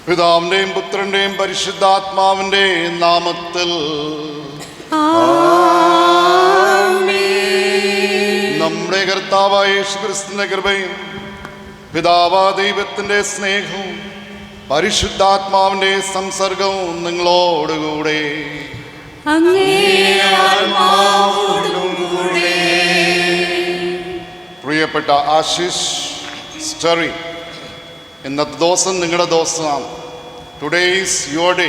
പിതാവിന്റെയും പുത്രന്റെയും പരിശുദ്ധാത്മാവിന്റെയും നാമത്തിൽ നമ്മുടെ കർത്താവായ യേശുക്രിസ്തുവിന്റെ കൃപയും പിതാവായ ദൈവത്തിന്റെ സ്നേഹവും പരിശുദ്ധാത്മാവിന്റെ സംസർഗവും നിങ്ങളോടുകൂടെ. പ്രിയപ്പെട്ട ആശിഷ് സ്റ്ററി, ഇന്നത്തെ ദിവസം നിങ്ങളുടെ ദിവസമാണ്. Today is your day.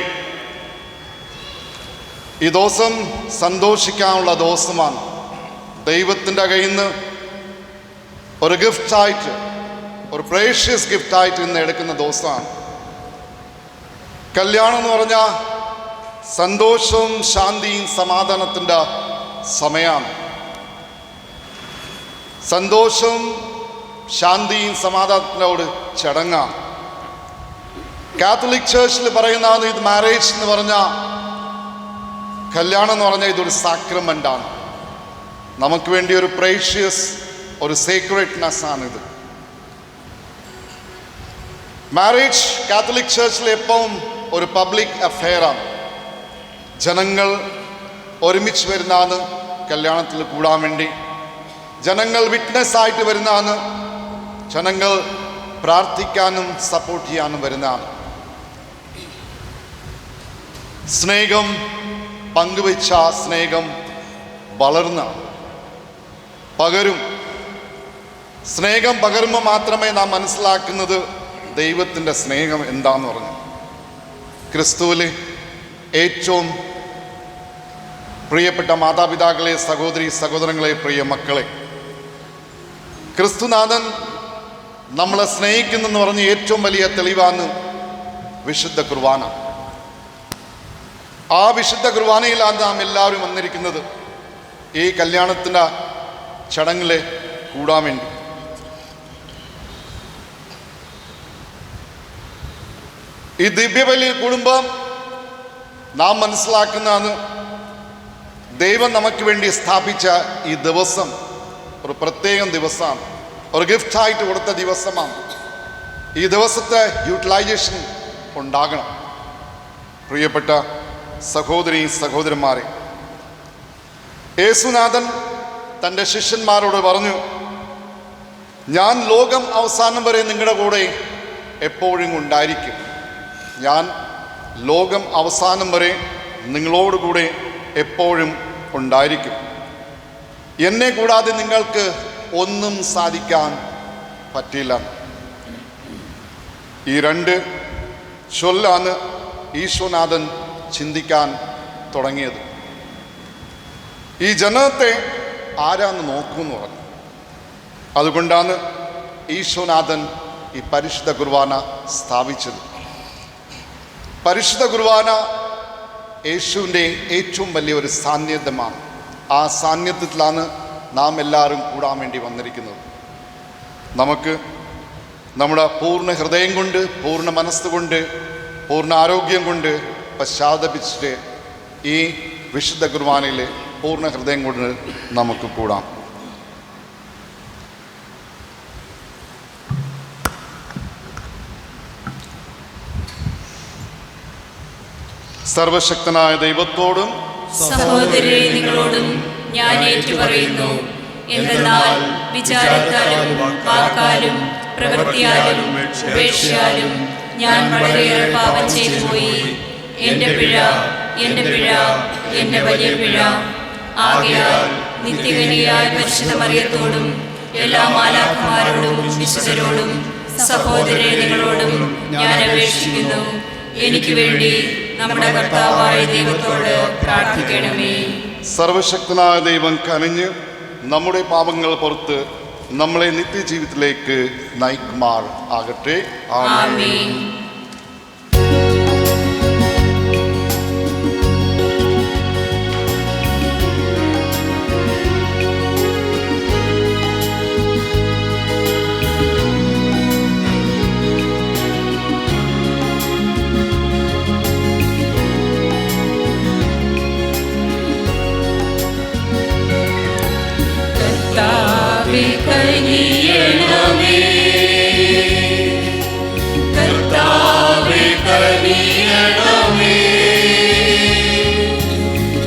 ഈ ദിവസം സന്തോഷിക്കാനുള്ള ദിവസമാണ്. ദൈവത്തിൻ്റെ കയ്യിൽ നിന്ന് ഒരു ഗിഫ്റ്റായിട്ട്, ഒരു പ്രേഷ്യസ് ഗിഫ്റ്റായിട്ട് ഇന്ന് എടുക്കുന്ന ദിവസമാണ്. കല്യാണം എന്ന് പറഞ്ഞാൽ സന്തോഷവും ശാന്തിയും സമാധാനത്തിൻ്റെ സമയമാണ്. സന്തോഷവും ശാന്തിയും സമാധാനത്തിൻ്റെ ഒരു ചടങ്ങാണ്. കാത്തലിക് ചേർച്ചിൽ പറയുന്നതാണ് ഇത് മാരേജ് എന്ന് പറഞ്ഞാൽ, കല്യാണം എന്ന് പറഞ്ഞാൽ ഇതൊരു സാക്രമെൻ്റാണ്. നമുക്ക് വേണ്ടി ഒരു പ്രേഷ്യസ്, ഒരു സീക്രട്ട്നെസ് ആണിത്. മാരേജ് കാത്തലിക് ചേർച്ചിൽ എപ്പോഴും ഒരു പബ്ലിക് അഫെയറാണ്. ജനങ്ങൾ ഒരുമിച്ച് വരുന്നതാണ് കല്യാണത്തിൽ കൂടാൻ വേണ്ടി. ജനങ്ങൾ വിറ്റ്നസ് ആയിട്ട് വരുന്നതാണ്. ജനങ്ങൾ പ്രാർത്ഥിക്കാനും സപ്പോർട്ട് ചെയ്യാനും വരുന്നതാണ്. സ്നേഹം പങ്കുവെച്ച സ്നേഹം വളർന്ന പകരും. സ്നേഹം പകരുമ്പോൾ മാത്രമേ നാം മനസ്സിലാക്കുന്നത് ദൈവത്തിൻ്റെ സ്നേഹം എന്താന്ന് പറഞ്ഞു. ക്രിസ്തുവിൽ ഏറ്റവും പ്രിയപ്പെട്ട മാതാപിതാക്കളെ, സഹോദരി സഹോദരങ്ങളെ, പ്രിയ മക്കളെ, ക്രിസ്തുനാഥൻ നമ്മളെ സ്നേഹിക്കുന്നെന്ന് പറഞ്ഞ് ഏറ്റവും വലിയ തെളിവാണ് വിശുദ്ധ കുർബാന. ആ വിശുദ്ധ കുർബാനയിലാണ് നാം എല്ലാവരും വന്നിരിക്കുന്നത്, ഈ കല്യാണത്തിൻ്റെ ചടങ്ങിൽ കൂടാൻ വേണ്ടി. ഈ ദിവ്യബലി കൂടുമ്പം നാം മനസ്സിലാക്കുന്നതാണ് ദൈവം നമുക്ക് വേണ്ടി സ്ഥാപിച്ച ഈ ദിവസം ഒരു പ്രത്യേകം ദിവസമാണ്, ഒരു ഗിഫ്റ്റായിട്ട് കൊടുത്ത ദിവസമാണ്. ഈ ദിവസത്തെ യൂട്ടിലൈസേഷൻ ഉണ്ടാകണം. പ്രിയപ്പെട്ട സഹോദരി സഹോദരന്മാരെ, യേശുനാഥൻ തൻ്റെ ശിഷ്യന്മാരോട് പറഞ്ഞു, ഞാൻ ലോകം അവസാനം വരെ നിങ്ങളുടെ കൂടെ എപ്പോഴും ഉണ്ടായിരിക്കും. ഞാൻ ലോകം അവസാനം വരെ നിങ്ങളോടുകൂടെ എപ്പോഴും ഉണ്ടായിരിക്കും. എന്നെ കൂടാതെ നിങ്ങൾക്ക് ഒന്നും സാധിക്കാൻ പറ്റില്ല. ഈ രണ്ട് ചൊല്ലാണ് ഈശോനാഥൻ ചിന്തിക്കാൻ തുടങ്ങിയത്. ഈ ജനത്തെ ആരാന്ന് നോക്കുമെന്ന് പറഞ്ഞു. അതുകൊണ്ടാണ് ഈശോനാഥൻ ഈ പരിശുദ്ധ കുർബാന സ്ഥാപിച്ചത്. പരിശുദ്ധ കുർബാന യേശുവിൻ്റെ ഏറ്റവും വലിയൊരു സാന്നിധ്യമാണ്. ആ സാന്നിധ്യത്തിലാണ് നാം എല്ലാവരും കൂടാൻ വേണ്ടി വന്നിരിക്കുന്നത്. നമുക്ക് നമ്മുടെ പൂർണ്ണ ഹൃദയം കൊണ്ട്, പൂർണ്ണ മനസ്സുകൊണ്ട്, പൂർണ്ണ ആരോഗ്യം കൊണ്ട് പശ്ചാത്തപിച്ചിട്ട് ഈ വിശുദ്ധ കുർബാനയിൽ പൂർണ്ണ ഹൃദയം കൊണ്ട് നമുക്ക് കൂടാം. സർവശക്തനായ ദൈവത്തോടും സഹോദരരെ നിങ്ങളോടും ഞാൻ ഏറ്റുപറയുന്നു, എന്തെന്നാൽ വിചാരത്താലും വാക്കാലും പ്രവൃത്തിയാലും ഉപേക്ഷയാലും ഞാൻ വളരെയേറെ പാപം ചെയ്തു പോയി. എൻ്റെ പിഴ, എൻ്റെ പിഴ, എൻ്റെ വലിയ പിഴ. ആകയാൽ നിത്യകന്യയായ പരിശുദ്ധ മറിയത്തോടും എല്ലാ മാലാഖമാരോടും വിശുദ്ധരോടും സഹോദരരെ നിങ്ങളോടും ഞാൻ അപേക്ഷിക്കുന്നു, എനിക്ക് വേണ്ടി നമ്മുടെ കർത്താവായ ദൈവത്തോട് പ്രാർത്ഥിക്കണമേ. സർവശക്തനായ ദൈവം കനിഞ്ഞ് നമ്മുടെ പാപങ്ങൾ പുറത്ത് നമ്മളെ നിത്യജീവിതത്തിലേക്ക് നയിക്കുമാർ ആകട്ടെ. ആമേൻ. കനിയണമേ, കർത്താവേ കനിയണമേ,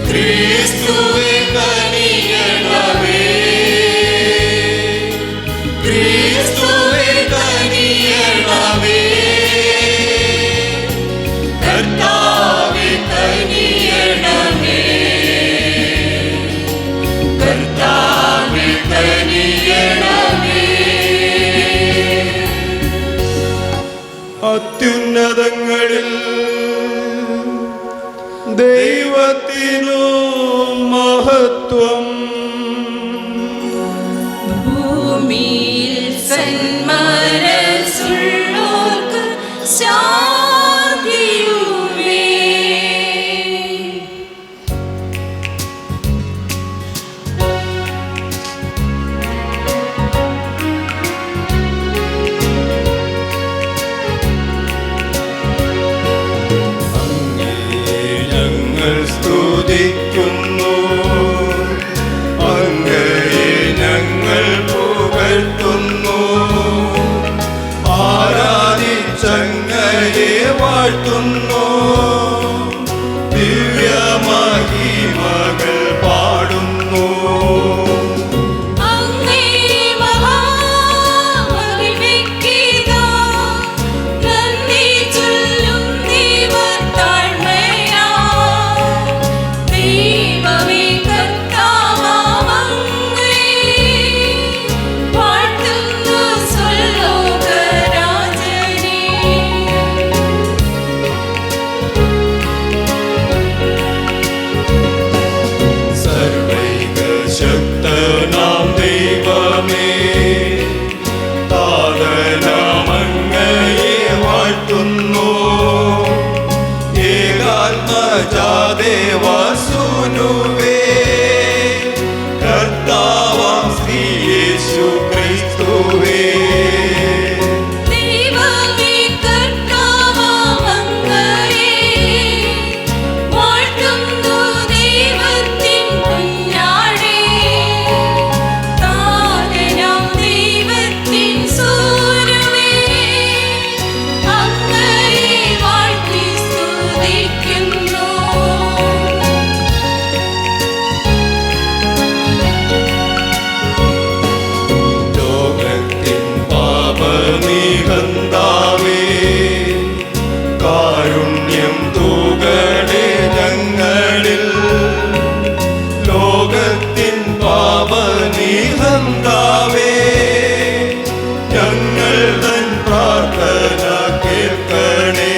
ക്രിസ്തുവേ കനിയണമേ, ക്രിസ്തുവേ കനിയണമേ, കർത്താവേ കനിയണമേ, കർത്താവേ കനിയണമേ. അത്യുന്നതങ്ങളിൽ ദൈവത്തിനു മഹത്വം, ഭൂമിയിൽ സന്മനസ്സുള്ളോർക്ക് ശാന്തിയുമേ. ഞങ്ങൾ സ്തുതിക്കുന്നു, അങ്ങയെ ഞങ്ങൾ പുകഴ്ത്തുന്നു, ആരാധിച്ചങ്ങയെ വാഴ്ത്തുന്നു, ദിവ്യമഹിമകൾ പാടുന്നു. ശക്തനാം ദൈവമേ, താതനാമങ്ങയെ വാഴ്ത്തുന്നു, ഏകാത്മജാദേവസുനുവേ, കർത്താവാം ശ്രീ യേശു ക്രിസ്തുവേ. നിഹന്താവേ, കാരുണ്യം തൂകണേ ഞങ്ങളിൽ, ലോകത്തിൻ പാപനിഹന്താവേ, ഞങ്ങൾ തൻ പ്രാർത്ഥന കേൾക്കണേ.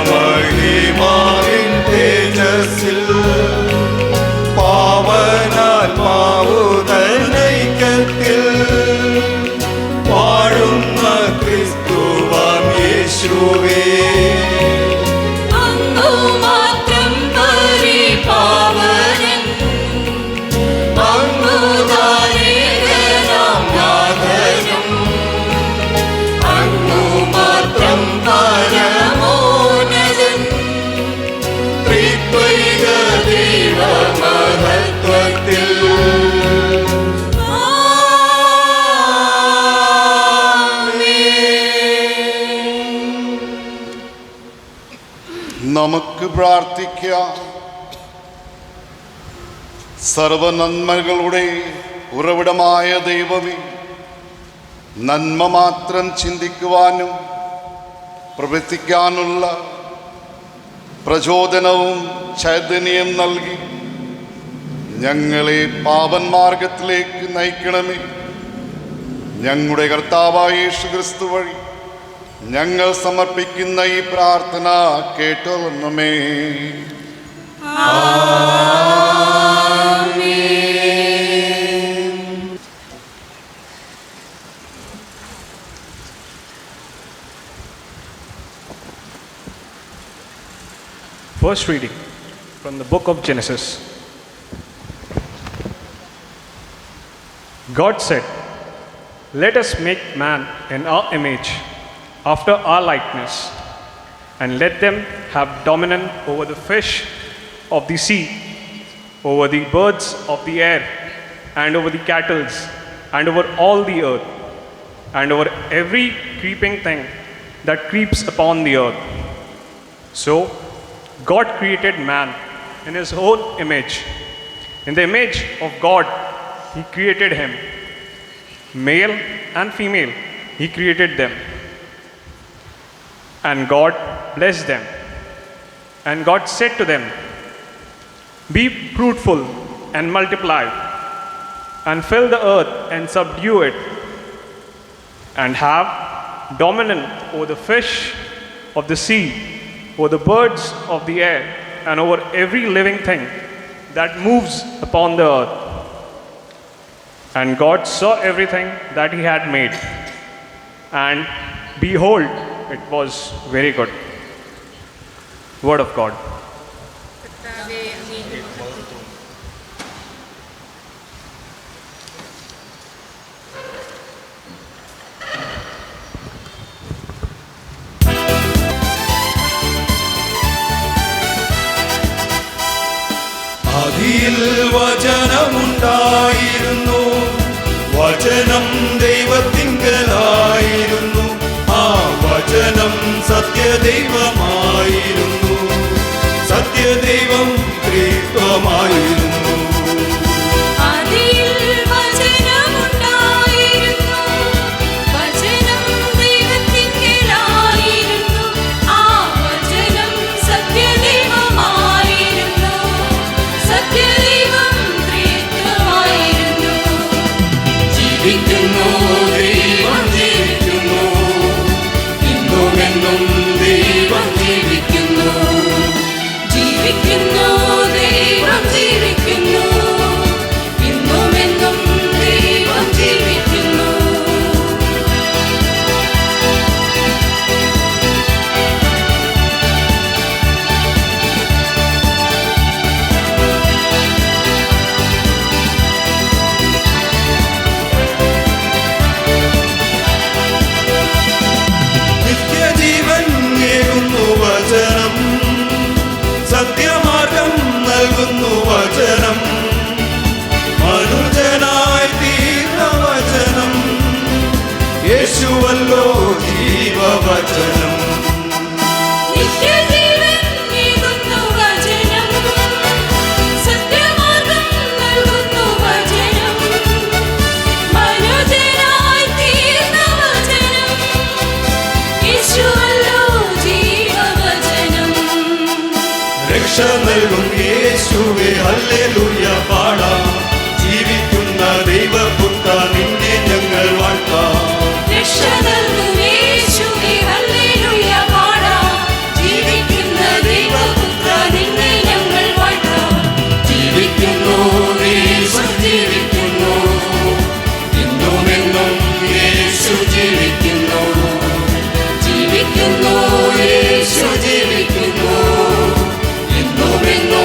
നിത്യമഹിമാവിൻ തേജസ്സിൽ പാവനാത്മാവുതനൈക്യത്തിൽ പാടുന്ന ക്രിസ്തുവാം യേശുവേ. നമുക്ക് പ്രാർത്ഥിക്കാം. സർവനന്മകളുടെ ഉറവിടമായ ദൈവമേ, നന്മ മാത്രം ചിന്തിക്കുവാനും പ്രവർത്തിക്കാനുള്ള പ്രചോദനവും ചൈതന്യം നൽകി ഞങ്ങളെ പാപന്മാർഗത്തിലേക്ക് നയിക്കണമേ. ഞങ്ങളുടെ കർത്താവായ യേശുക്രിസ്തു വഴി ഞങ്ങൾ സമർപ്പിക്കുന്ന ഈ പ്രാർത്ഥന കേട്ടൊള്ളണമേ. First reading from the book of Genesis. God said, "Let us make man in our image, after our likeness, and let them have dominion over the fish of the sea, over the birds of the air, and over the cattle, and over all the earth, and over every creeping thing that creeps upon the earth." So God created man in his own image. In the image of God, he created him. Male and female, he created them. And God blessed them. And God said to them, "Be fruitful and multiply, and fill the earth and subdue it, and have dominion over the fish of the sea, over the birds of the air, and over every living thing that moves upon the earth." And God saw everything that he had made, and behold, it was very good. Word of God. ആദിയിൽ വചനമുണ്ടായിരുന്നു, വചനം ദൈവത്തിങ്കലായിരുന്നു, ആ വചനം സത്യദൈവമായിരുന്നു, സത്യദൈവം ത്രിത്വമായിരുന്നു. ആദിയിൽ വചനമുണ്ടായിരുന്നു, വചനം ദൈവത്തിങ്കലായിരുന്നു, ആ വചനം സത്യദൈവമായിരുന്നു, സത്യദൈവം ത്രിത്വമായിരുന്നു. ജീവിക്കുന്നു ദൈവം ജീവിക്കുന്നു, ഇന്നുമെന്നും ദൈവം ജീവിക്കുന്നു. ജീവിക്കുന്നു ദൈവം ജീവിക്കുന്നു, ഇന്നുമെന്നും ദൈവം ജീവിക്കുന്നു. നിത്യജീവൻ ഏകുന്നു വചനം, സത്യമാർഗം നൽകുന്നു വചനം, മനുജനായി തീർന്ന വചനം, യേശുവല്ലോ ജീവവചനം. നിത്യജീവൻ ഏകുന്നു വചനം, സത്യമാർഗം നൽകുന്നു വചനം, മനുജനായി തീർന്ന വചനം, യേശുവല്ലോ ജീവവചനം. രക്ഷ നൽകും യേശുവേ ഹല്ലേലൂയ പാടാം, ജീവിക്കുന്ന ദൈവപുത്ര നിന്നെ ഞങ്ങൾ വാഴ്ത്താം. രക്ഷ നൽകും യേശുവേ ഹല്ലേലൂയ പാടാം, ജീവിക്കുന്ന ദൈവപുത്ര നിന്നെ ഞങ്ങൾ വാഴ്ത്താം. ജീവിക്കുന്നു യേശു ജീവിക്കുന്നു, ഇന്നുമെന്നും യേശു ജീവിക്കുന്നു. ജീവിക്കുന്നു യേശു ജീവിക്കുന്നു, ഇന്നുമെന്നും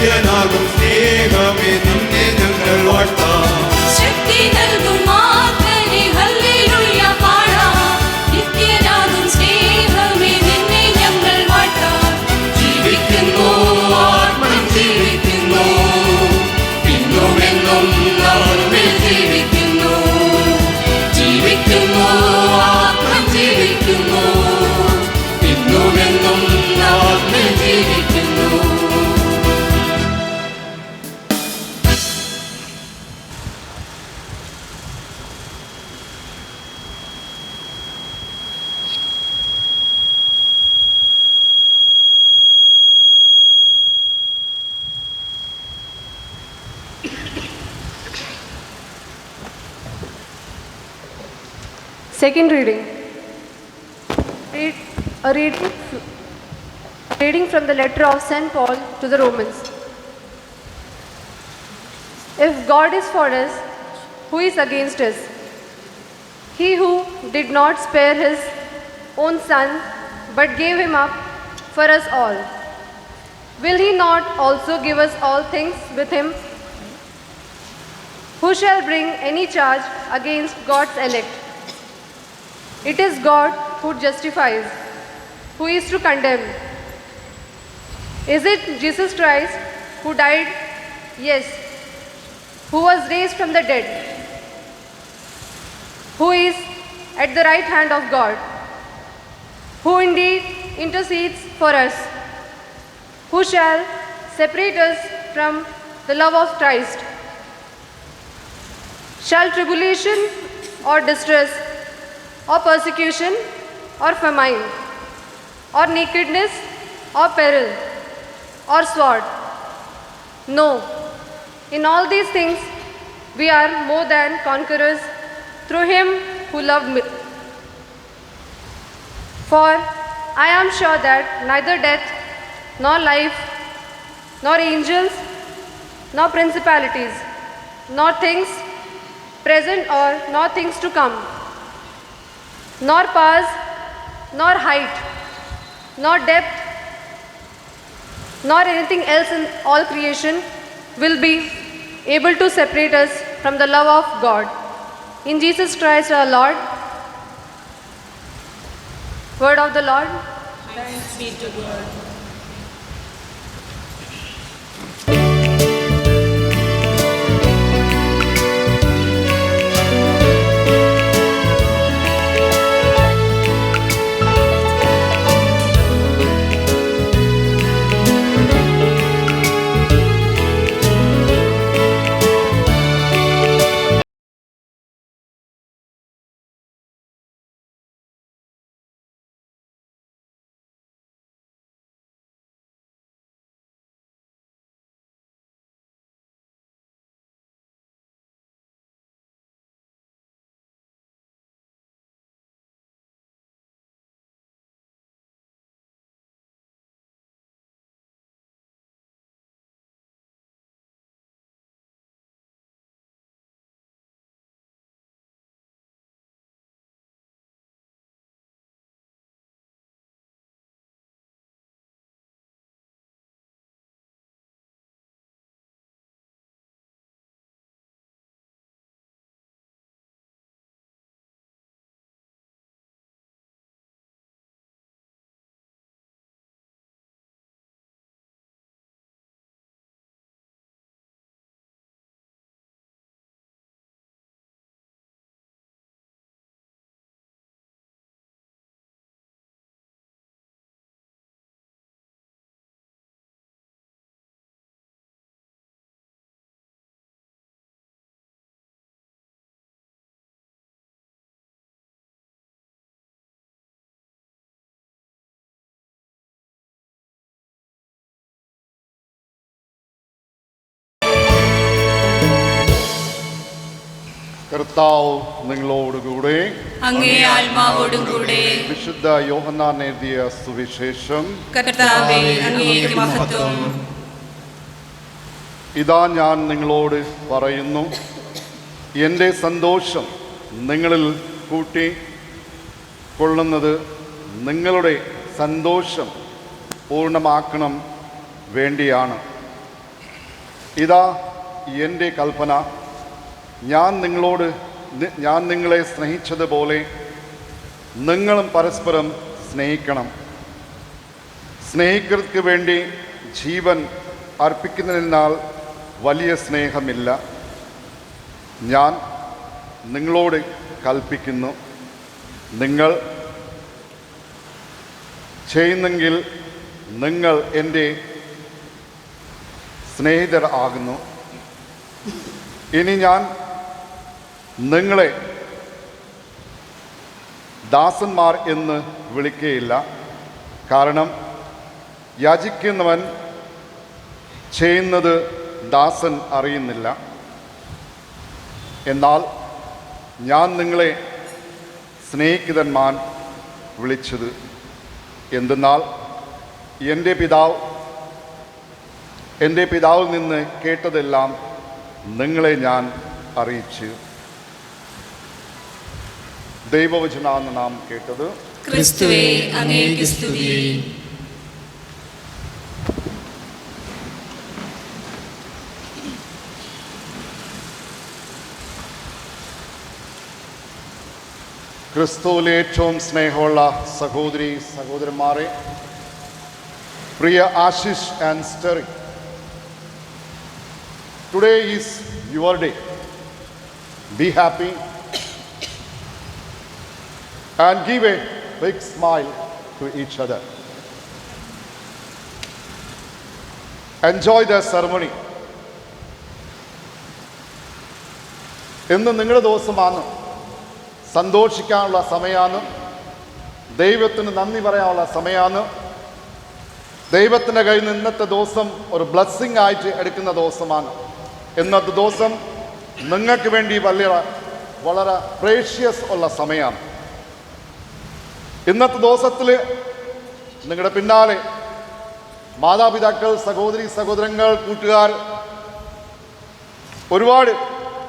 നിത്യനാകും സ്നേഹമേ നിന്നെ ഞങ്ങൾ വാഴ്ത്താം. ശക്തി നൽകും ആത്മനെ ഹല്ലേലൂയ പാടാം. നിത്യനാകും സ്നേഹമേ നിന്നെ ഞങ്ങൾ വാഴ്ത്താം. ജീവിക്കുന്നു ആത്മൻ ജീവിക്കുന്നു, ഇന്നുമെന്നും നമ്മിൽ ജീവിക്കുന്നു. ജീവിക്കുന്നു ആത്മൻ ജീവിക്കുന്നു, ഇന്നുമെന്നും നമ്മിൽ ജീവിക്കുന്നു. Second reading. A reading from the letter of St. Paul to the Romans. If God is for us, who is against us? He who did not spare his own son, but gave him up for us all, will he not also give us all things with him? Who shall bring any charge against God's elect? It is God who justifies. Who is to condemn? Is it Jesus Christ who died? Yes. Who was raised from the dead? Who is at the right hand of God? Who indeed intercedes for us? Who shall separate us from the love of Christ? Shall tribulation or distress or persecution or famine or nakedness or peril or sword? No, in all these things we are more than conquerors through him who loved me. For I am sure that neither death nor life nor angels nor principalities nor things present or nor things to come, nor powers, nor height, nor depth, nor anything else in all creation will be able to separate us from the love of God in Jesus Christ our Lord. Word of the Lord. Thanks be to God. കർത്താവ് നിങ്ങളോടുകൂടെ. അങ്ങേ ആത്മാവോടും കൂടെ. വിശുദ്ധ യോഹന്നാൻ എഴുതിയ സുവിശേഷം. കർത്താവേ, അങ്ങേക്ക് മഹത്വം. ഇതാ ഞാൻ നിങ്ങളോട് പറയുന്നു, എൻ്റെ സന്തോഷം നിങ്ങളിൽ കൂട്ടി കൊള്ളുന്നത് നിങ്ങളുടെ സന്തോഷം പൂർണ്ണമാക്കണം വേണ്ടിയാണ്. ഇതാ എൻ്റെ കൽപ്പന, ഞാൻ നിങ്ങളെ സ്നേഹിച്ചതുപോലെ നിങ്ങളും പരസ്പരം സ്നേഹിക്കണം. സ്നേഹിക്കർക്ക് വേണ്ടി ജീവൻ അർപ്പിക്കുന്നതിനാൽ വലിയ സ്നേഹമില്ല. ഞാൻ നിങ്ങളോട് കൽപ്പിക്കുന്നു, നിങ്ങൾ ചെയ്യുന്നെങ്കിൽ നിങ്ങൾ എൻ്റെ സ്നേഹിതർ ആകുന്നു. ഇനി ഞാൻ നിങ്ങളെ ദാസന്മാർ എന്ന് വിളിക്കുകയില്ല, കാരണം യാചിക്കുന്നവൻ ചെയ്യുന്നത് ദാസൻ അറിയുന്നില്ല. എന്നാൽ ഞാൻ നിങ്ങളെ സ്നേഹിതന്മാർ വിളിച്ചത് എന്തെന്നാൽ എൻ്റെ പിതാവിൽ നിന്ന് കേട്ടതെല്ലാം നിങ്ങളെ ഞാൻ അറിയിച്ചു. ദൈവവചനാണ് നാം കേട്ടത്. ക്രിസ്തുവേ, അങ്ങേക്ക് സ്തുതി. ക്രിസ്തുവിൽ ഏറ്റവും സ്നേഹമുള്ള സഹോദരി സഹോദരന്മാരെ, പ്രിയ ആശിഷ് ആൻഡ് സ്റ്റെറി, today is your day. Be happy and give a big smile to each other. Enjoy the ceremony. ഇന്ന് നിങ്ങളുടെ ദിവസമാണ്, സന്തോഷിക്കാനുള്ള സമയമാണ്, ദൈവത്തിന് നന്ദി പറയാനുള്ള സമയമാണ്. ദൈവത്തിൻ്റെ കയ്യിൽ നിന്ന് ഇന്നത്തെ ദിവസം ഒരു ബ്ലെസ്സിങ് ആയിട്ട് എടുക്കുന്ന ദിവസമാണ്. ഇന്നത്തെ ദിവസം നിങ്ങൾക്ക് വേണ്ടി വളരെ പ്രേഷ്യസ് ഉള്ള സമയമാണ്. ഇന്നത്തെ ദിവസത്തിൽ നിങ്ങളുടെ പിന്നാലെ മാതാപിതാക്കൾ, സഹോദരി സഹോദരങ്ങൾ, കൂട്ടുകാർ, ഒരുപാട്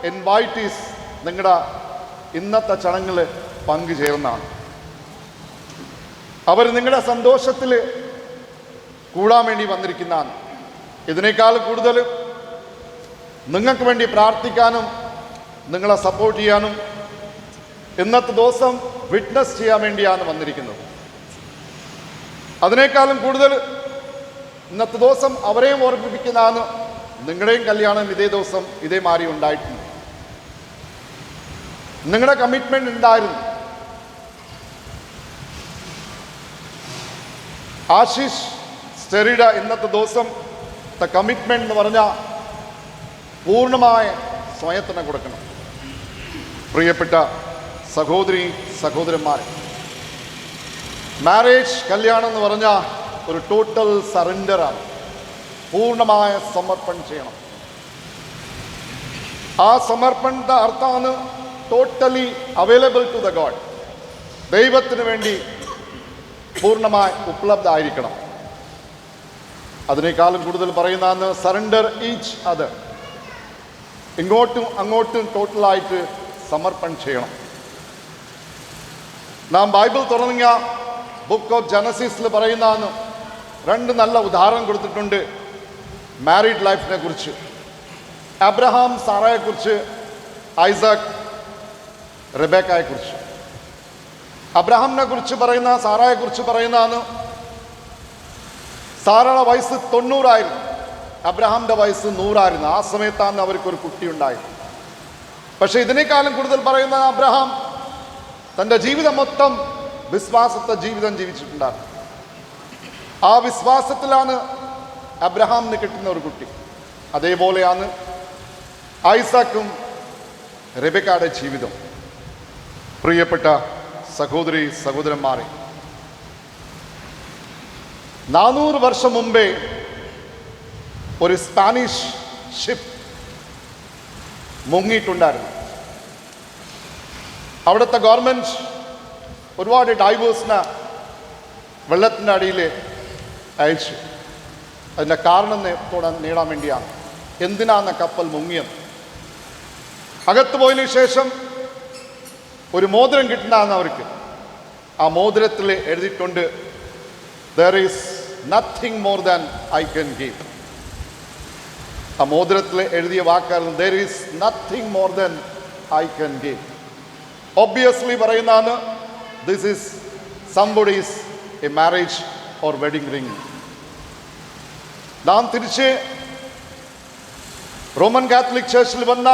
ഇൻവൈറ്റീസ് നിങ്ങളുടെ ഇന്നത്തെ ചടങ്ങിൽ പങ്കുചേർന്നാണ്. അവർ നിങ്ങളുടെ സന്തോഷത്തിൽ കൂടാൻ വേണ്ടി വന്നിരിക്കുന്നതാണ്. ഇതിനേക്കാൾ കൂടുതൽ നിങ്ങൾക്ക് വേണ്ടി പ്രാർത്ഥിക്കാനും നിങ്ങളെ സപ്പോർട്ട് ചെയ്യാനും ഇന്നത്തെ ദിവസം വിറ്റ്നസ് ചെയ്യാൻ വേണ്ടിയാണ് വന്നിരിക്കുന്നത്. അതിനേക്കാളും കൂടുതൽ ഇന്നത്തെ ദിവസം അവരെയും ഓർമ്മിപ്പിക്കുന്നതാണ്, നിങ്ങളുടെയും കല്യാണം ഇതേ ദിവസം ഇതേമാതിരി ഉണ്ടായിട്ടുണ്ട്. നിങ്ങളുടെ കമ്മിറ്റ്മെന്റ് ഉണ്ടായിരുന്നു. ആശിഷ് സ്റ്റെറിയുടെ ഇന്നത്തെ ദിവസം കമ്മിറ്റ്മെന്റ് എന്ന് പറഞ്ഞാൽ പൂർണ്ണമായ സ്വയത്തിനെ കൊടുക്കണം. പ്രിയപ്പെട്ട സഹോദരി സഹോദരന്മാരെ, മാരേജ്, കല്യാണം എന്ന് പറഞ്ഞാൽ ഒരു ടോട്ടൽ സറണ്ടറാണ്. പൂർണ്ണമായ സമർപ്പണം ചെയ്യണം. ആ സമർപ്പണത്തെ അർത്ഥമാണ് totally available to the god. ദൈവത്തിന് വേണ്ടി പൂർണ്ണമായി ഉപലബ്ധമായിരിക്കണം. അതിനേക്കാളും കൂടുതൽ പറയുന്നതാണ് സറണ്ടർ ഈച്ച് അതർ. ഇങ്ങോട്ടും അങ്ങോട്ടും ടോട്ടലായിട്ട് സമർപ്പണം ചെയ്യണം. നാം ബൈബിൾ തുടങ്ങിയ ബുക്ക് ഓഫ് ജനസിസിൽ പറയുന്നതാണ്, രണ്ട് നല്ല ഉദാഹരണം കൊടുത്തിട്ടുണ്ട് മാരീഡ് ലൈഫിനെ കുറിച്ച്. അബ്രഹാം സാറയെ കുറിച്ച്, ഐസക് റെബേക്കയെ കുറിച്ച്. അബ്രഹാമിനെ കുറിച്ച് പറയുന്ന, സാറയെ കുറിച്ച് പറയുന്നതാണ്, സാറയുടെ വയസ്സ് 90 അബ്രഹാമിൻ്റെ വയസ്സ് 100. ആ സമയത്താണ് അവർക്കൊരു കുട്ടി ഉണ്ടായത്. പക്ഷെ ഇതിനേക്കാളും കൂടുതൽ പറയുന്ന അബ്രഹാം തൻ്റെ ജീവിതം മൊത്തം വിശ്വാസത്തെ ജീവിതം ജീവിച്ചിട്ടുണ്ടായിരുന്നു. ആ വിശ്വാസത്തിലാണ് അബ്രഹാമിന് കിട്ടുന്ന ഒരു കുട്ടി. അതേപോലെയാണ് ഐസക്കും റെബേക്കയുടെ ജീവിതം. പ്രിയപ്പെട്ട സഹോദരി സഹോദരന്മാരെ, 400 വർഷം മുമ്പേ ഒരു സ്പാനിഷ് ഷിപ്പ് മുങ്ങിയിട്ടുണ്ടായിരുന്നു. അവിടുത്തെ ഗവൺമെൻറ് ഒരുപാട് ഡൈവേഴ്സിനെ വെള്ളത്തിൻ്റെ അടിയിൽ അയച്ചു. അതിൻ്റെ കാരണം നേടാൻ വേണ്ടിയാണ്. എന്തിനാണ് കപ്പൽ മുങ്ങിയത്? അകത്ത് പോയതിനു ശേഷം ഒരു മോതിരം കിട്ടുന്നതാണ് അവർക്ക്. ആ മോതിരത്തിൽ എഴുതിയിട്ടുണ്ട്, there is nothing more than I can give. ആ മോതിരത്തിൽ എഴുതിയ വാക്കായിരുന്നു there is nothing more than I can give. Obviously പറയുന്നതാണ് this is somebody's a marriage or wedding ring. നാം തിരിച്ച് റോമൻ കാത്തലിക് ചർച്ചിൽ വന്ന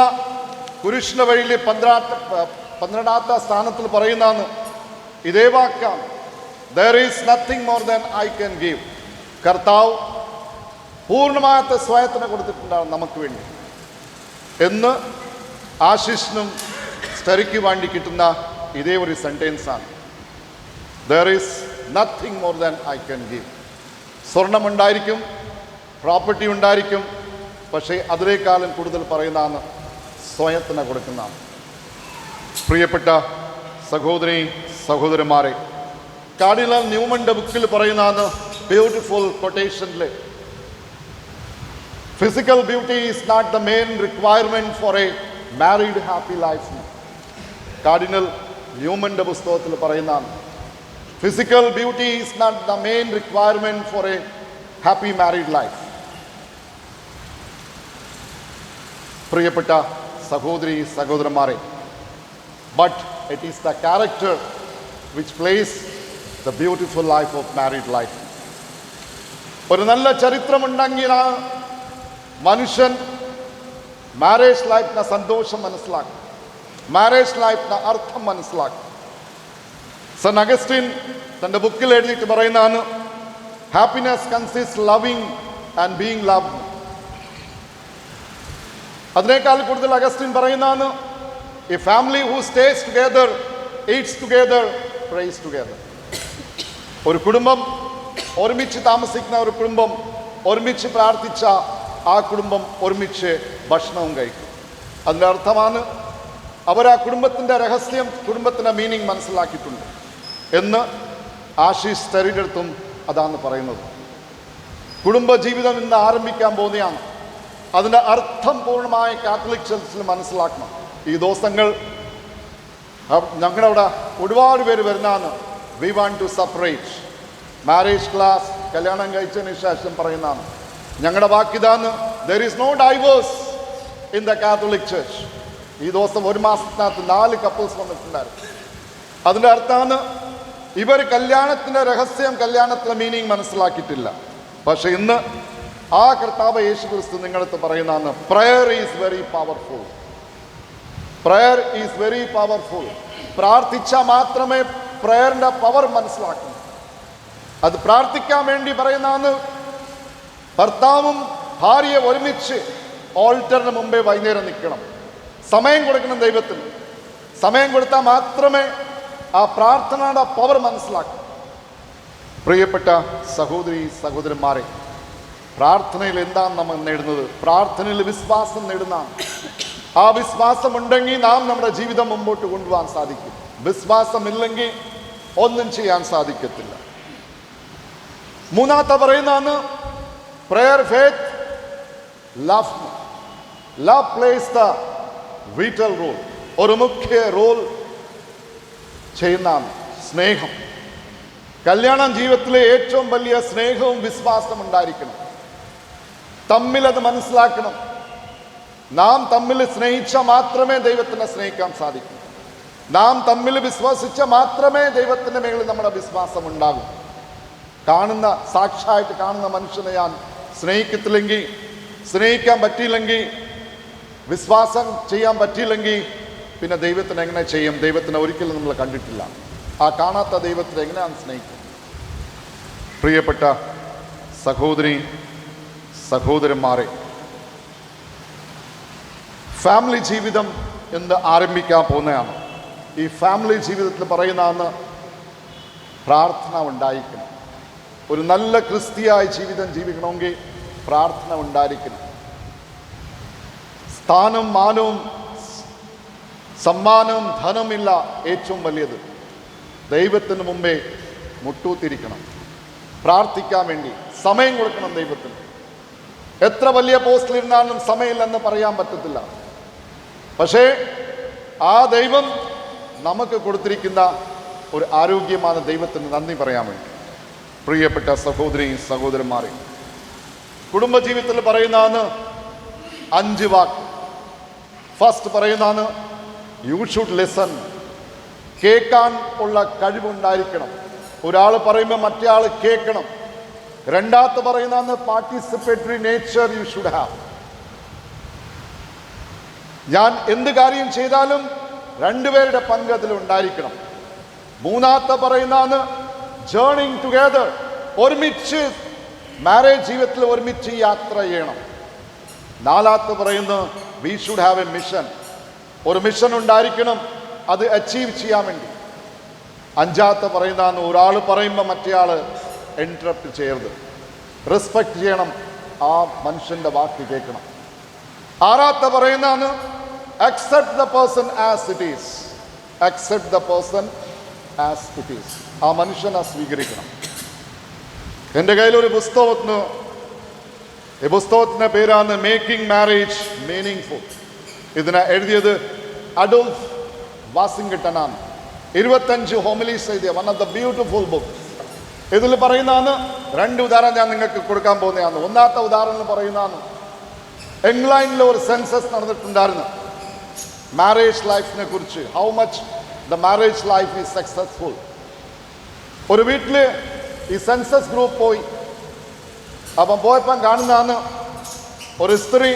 കുരിശിന്റെ വഴിയിലെ 12ാമത്തെ സ്ഥാനത്തിൽ പറയുന്നതാണ് ഇതേ വാക്കാണ് there is nothing more than I can give. കർത്താവ് പൂർണ്ണമായത്തെ സ്വയത്തിനെ കൊടുത്തിട്ടുണ്ടാവും നമുക്ക് വേണ്ടി എന്ന് ആശിഷിനും സ്റ്ററിക്ക് വേണ്ടി കിട്ടുന്ന ഇതേ ഒരു സെൻറ്റൻസാണ് there is nothing more than I can give. സ്വർണമുണ്ടായിരിക്കും, പ്രോപ്പർട്ടി ഉണ്ടായിരിക്കും, പക്ഷേ അതിനേക്കാളും കൂടുതൽ പറയുന്നതാണ് സ്വയത്തിനെ കൊടുക്കുന്നതാണ്. പ്രിയപ്പെട്ട സഹോദരി സഹോദരന്മാരെ, കാർഡിനൽ ന്യൂമന്റെ ബുക്കിൽ പറയുന്നതാണ് ബ്യൂട്ടിഫുൾ കൊട്ടേഷനിൽ physical beauty is not the main requirement for a married happy life. Cardinal ന്യൂമന്റെ പുസ്തകത്തിൽ പറയുന്നതാണ് physical beauty is not the main requirement for a happy married life. പ്രിയപ്പെട്ട സഹോദരി സഹോദരന്മാരെ, but it is the character which plays the beautiful life of married life. ഒരു നല്ല ചരിത്രമുണ്ടെങ്കിലാണ് മനുഷ്യൻ marriage ലൈഫിന്റെ സന്തോഷം മനസ്സിലാക്കും, മാരേജ് ലൈഫിന്റെ അർത്ഥം മനസ്സിലാക്കും. സെന്റ് അഗസ്റ്റിൻ തൻ്റെ ബുക്കിൽ എഴുതിയിട്ട് പറയുന്നതാണ് happiness consist loving and being loved. അതിനേക്കാൾ കൂടുതൽ അഗസ്റ്റിൻ പറയുന്നതാണ് a family who stays together eats together prays together. ഒരു കുടുംബം ഒരുമിച്ച് താമസിക്കുന്ന ഒരു കുടുംബം ഒരുമിച്ച് പ്രാർത്ഥിച്ച ആ കുടുംബം ഒരുമിച്ച് ഭക്ഷണവും കഴിക്കും. അതിൻ്റെ അർത്ഥമാണ് അവർ ആ കുടുംബത്തിൻ്റെ രഹസ്യം, കുടുംബത്തിൻ്റെ മീനിങ് മനസ്സിലാക്കിയിട്ടുണ്ട് എന്ന് ആശീഷ് സ്റ്ററിയുടെ അടുത്തും അതാണ് പറയുന്നത്. കുടുംബജീവിതം ഇന്ന് ആരംഭിക്കാൻ പോകുന്നതാണ്. അതിൻ്റെ അർത്ഥം പൂർണ്ണമായി കാത്തലിക് ചർച്ചിൽ മനസ്സിലാക്കണം. ഈ ദിവസങ്ങൾ ഞങ്ങളവിടെ ഒരുപാട് പേര് വരുന്നതാണ് we want to separate. Marriage class കല്യാണം കഴിച്ചതിന് ശേഷം പറയുന്നതാണ് ഞങ്ങളുടെ വാക്കിതാണ് there is no divorce in the Catholic church. ഈ ദിവസം ഒരു മാസത്തിനകത്ത് 4 കപ്പിൾസ് വന്നിട്ടുണ്ടായിരുന്നു. അതിൻ്റെ അർത്ഥമാണ് ഇവർ കല്യാണത്തിൻ്റെ രഹസ്യം, കല്യാണത്തിൻ്റെ മീനിങ് മനസ്സിലാക്കിയിട്ടില്ല. പക്ഷെ ഇന്ന് ആ കർത്താവ് യേശു ക്രിസ്തു നിങ്ങളടുത്ത് പറയുന്നതാണ് prayer is very powerful. Prayer is very powerful. പ്രാർത്ഥിച്ചാൽ മാത്രമേ പ്രയറിൻ്റെ പവർ മനസ്സിലാക്കൂ. അത് പ്രാർത്ഥിക്കാൻ വേണ്ടി പറയുന്നതാണ് ഭർത്താവും ഭാര്യയെ ഒരുമിച്ച് ഓൾട്ടറിന് മുമ്പേ വൈകുന്നേരം നിൽക്കണം, സമയം കൊടുക്കണം ദൈവത്തിന്. സമയം കൊടുത്താൽ മാത്രമേ ആ പ്രാർത്ഥനയുടെ പവർ മനസ്സിലാക്കൂ. പ്രിയപ്പെട്ട സഹോദരി സഹോദരന്മാരെ, പ്രാർത്ഥനയിൽ എന്താണ് നമ്മൾ നേടുന്നത്? പ്രാർത്ഥനയിൽ വിശ്വാസം നേടുന്നതാണ്. ആ വിശ്വാസം ഉണ്ടെങ്കിൽ നാം നമ്മുടെ ജീവിതം മുമ്പോട്ട് കൊണ്ടുപോകാൻ സാധിക്കും. വിശ്വാസമില്ലെങ്കിൽ ഒന്നും ചെയ്യാൻ സാധിക്കത്തില്ല. മൂന്നാമത്തെ പറയുന്നതാണ് prayer, faith, love. Love plays the vital role. ഒരു മുഖ്യ റോൾ ചെയ്യുന്നതാണ് സ്നേഹം. കല്യാണ ജീവിതത്തിലെ ഏറ്റവും വലിയ സ്നേഹവും വിശ്വാസം ഉണ്ടായിരിക്കണം. തമ്മിൽ അത് മനസ്സിലാക്കണം. നാം തമ്മിൽ സ്നേഹിച്ചാൽ മാത്രമേ ദൈവത്തിനെ സ്നേഹിക്കാൻ സാധിക്കൂ. നാം തമ്മിൽ വിശ്വസിച്ചാൽ മാത്രമേ ദൈവത്തിൻ്റെ മേളിൽ നമ്മുടെ വിശ്വാസം ഉണ്ടാകൂ. കാണുന്ന സാക്ഷായിട്ട് കാണുന്ന മനുഷ്യനെ ഞാൻ സ്നേഹിക്കത്തില്ലെങ്കിൽ, സ്നേഹിക്കാൻ പറ്റിയില്ലെങ്കിൽ, വിശ്വാസം ചെയ്യാൻ പറ്റിയില്ലെങ്കിൽ പിന്നെ ദൈവത്തിന് എങ്ങനെ ചെയ്യും? ദൈവത്തിനെ ഒരിക്കലും നമ്മൾ കണ്ടിട്ടില്ല. ആ കാണാത്ത ദൈവത്തിനെ എങ്ങനെയാണ് സ്നേഹിക്കുക? പ്രിയപ്പെട്ട സഹോദരി സഹോദരന്മാരെ, ഫാമിലി ജീവിതം എന്ന് ആരംഭിക്കാൻ പോകുന്നതാണ്. ഈ ഫാമിലി ജീവിതത്തിൽ പറയുന്നതാണ് പ്രാർത്ഥന ഉണ്ടായിരിക്കണം. ഒരു നല്ല ക്രിസ്തിയായ ജീവിതം ജീവിക്കണമെങ്കിൽ പ്രാർത്ഥന ഉണ്ടായിരിക്കണം. സ്ഥാനം, മാനവും സമ്മാനവും ധനമില്ല ഏറ്റവും വലിയത്. ദൈവത്തിന് മുമ്പേ മുട്ടൂത്തിരിക്കണം. പ്രാർത്ഥിക്കാൻ വേണ്ടി സമയം കൊടുക്കണം ദൈവത്തിന്. എത്ര വലിയ പോസ്റ്റിലിരുന്നാലും സമയമില്ലെന്ന് പറയാൻ പറ്റത്തില്ല. പക്ഷേ ആ ദൈവം നമുക്ക് കൊടുത്തിരിക്കുന്ന ഒരു ആരോഗ്യമാണ് ദൈവത്തിന് നന്ദി പറയാൻ വേണ്ടി. പ്രിയപ്പെട്ട സഹോദരി സഹോദരന്മാരെ, കുടുംബജീവിതത്തിൽ പറയുന്നതാണ് 5 വാക്ക്. ഫസ്റ്റ് പറയുന്നതാണ് യു ഷുഡ് ലിസൺ. കേൾക്കാൻ ഉള്ള കഴിവുണ്ടായിരിക്കണം. ഒരാൾ പറയുമ്പോൾ മറ്റേ ആൾ കേൾക്കണം. രണ്ടാമത്തെ പറയുന്നതാണ് participatory nature you should have. ഞാൻ എന്ത് കാര്യം ചെയ്താലും രണ്ടുപേരുടെ പങ്ക് അതിലുണ്ടായിരിക്കണം. മൂന്നാമത്തെ പറയുന്നതാണ് ജേർണിങ് ടുഗെദർ. ഒരുമിച്ച് മാരേജ് ജീവിതത്തിൽ ഒരുമിച്ച് യാത്ര ചെയ്യണം. നാലാമത്തെ പറയുന്നത് we should have A mission. ഒരു മിഷൻ ഉണ്ടായിരിക്കണം, അത് അച്ചീവ് ചെയ്യാൻ വേണ്ടി. അഞ്ചാമത്തെ പറയുന്നതാണ് ഒരാൾ പറയുമ്പോൾ മറ്റേ ആൾ ഇൻറ്ററപ്റ്റ് ചെയ്യരുത്, റെസ്പെക്റ്റ് ചെയ്യണം, ആ മനുഷ്യൻ്റെ വാക്ക് കേൾക്കണം. ആറാമത്തെ പറയുന്നതാണ് accept the person as it is. Accept the person as it is. ആ മനുഷ്യനെ സ്വീകരിക്കണം. എൻ്റെ കയ്യിലൊരു പുസ്തകത്തിന്, ഈ പുസ്തകത്തിൻ്റെ പേരാണ് മേക്കിംഗ് മാരേജ് മീനിങ് ഫുൾ. ഇതിനെ എഴുതിയത് അഡോൾഫ് വാഷിംഗ്ടണാണ്. 25 ഹോമിലീസ് എഴുതിയ one of the beautiful book. ഇതിൽ പറയുന്നതാണ് 2 ഉദാഹരണം ഞാൻ നിങ്ങൾക്ക് കൊടുക്കാൻ പോകുന്നതാണ്. ഒന്നാമത്തെ ഉദാഹരണം പറയുന്നതാണ് ഇംഗ്ലണ്ടിൽ ഒരു സെൻസസ് നടന്നിട്ടുണ്ടായിരുന്നു മാരേജ് ലൈഫിനെ കുറിച്ച്. How much the marriage life is successful. ഒരു വീട്ടിൽ ഈ സെൻസസ് ഗ്രൂപ്പ് പോയി. അപ്പം പോയപ്പം കാണുന്നതാണ് ഒരു സ്ത്രീ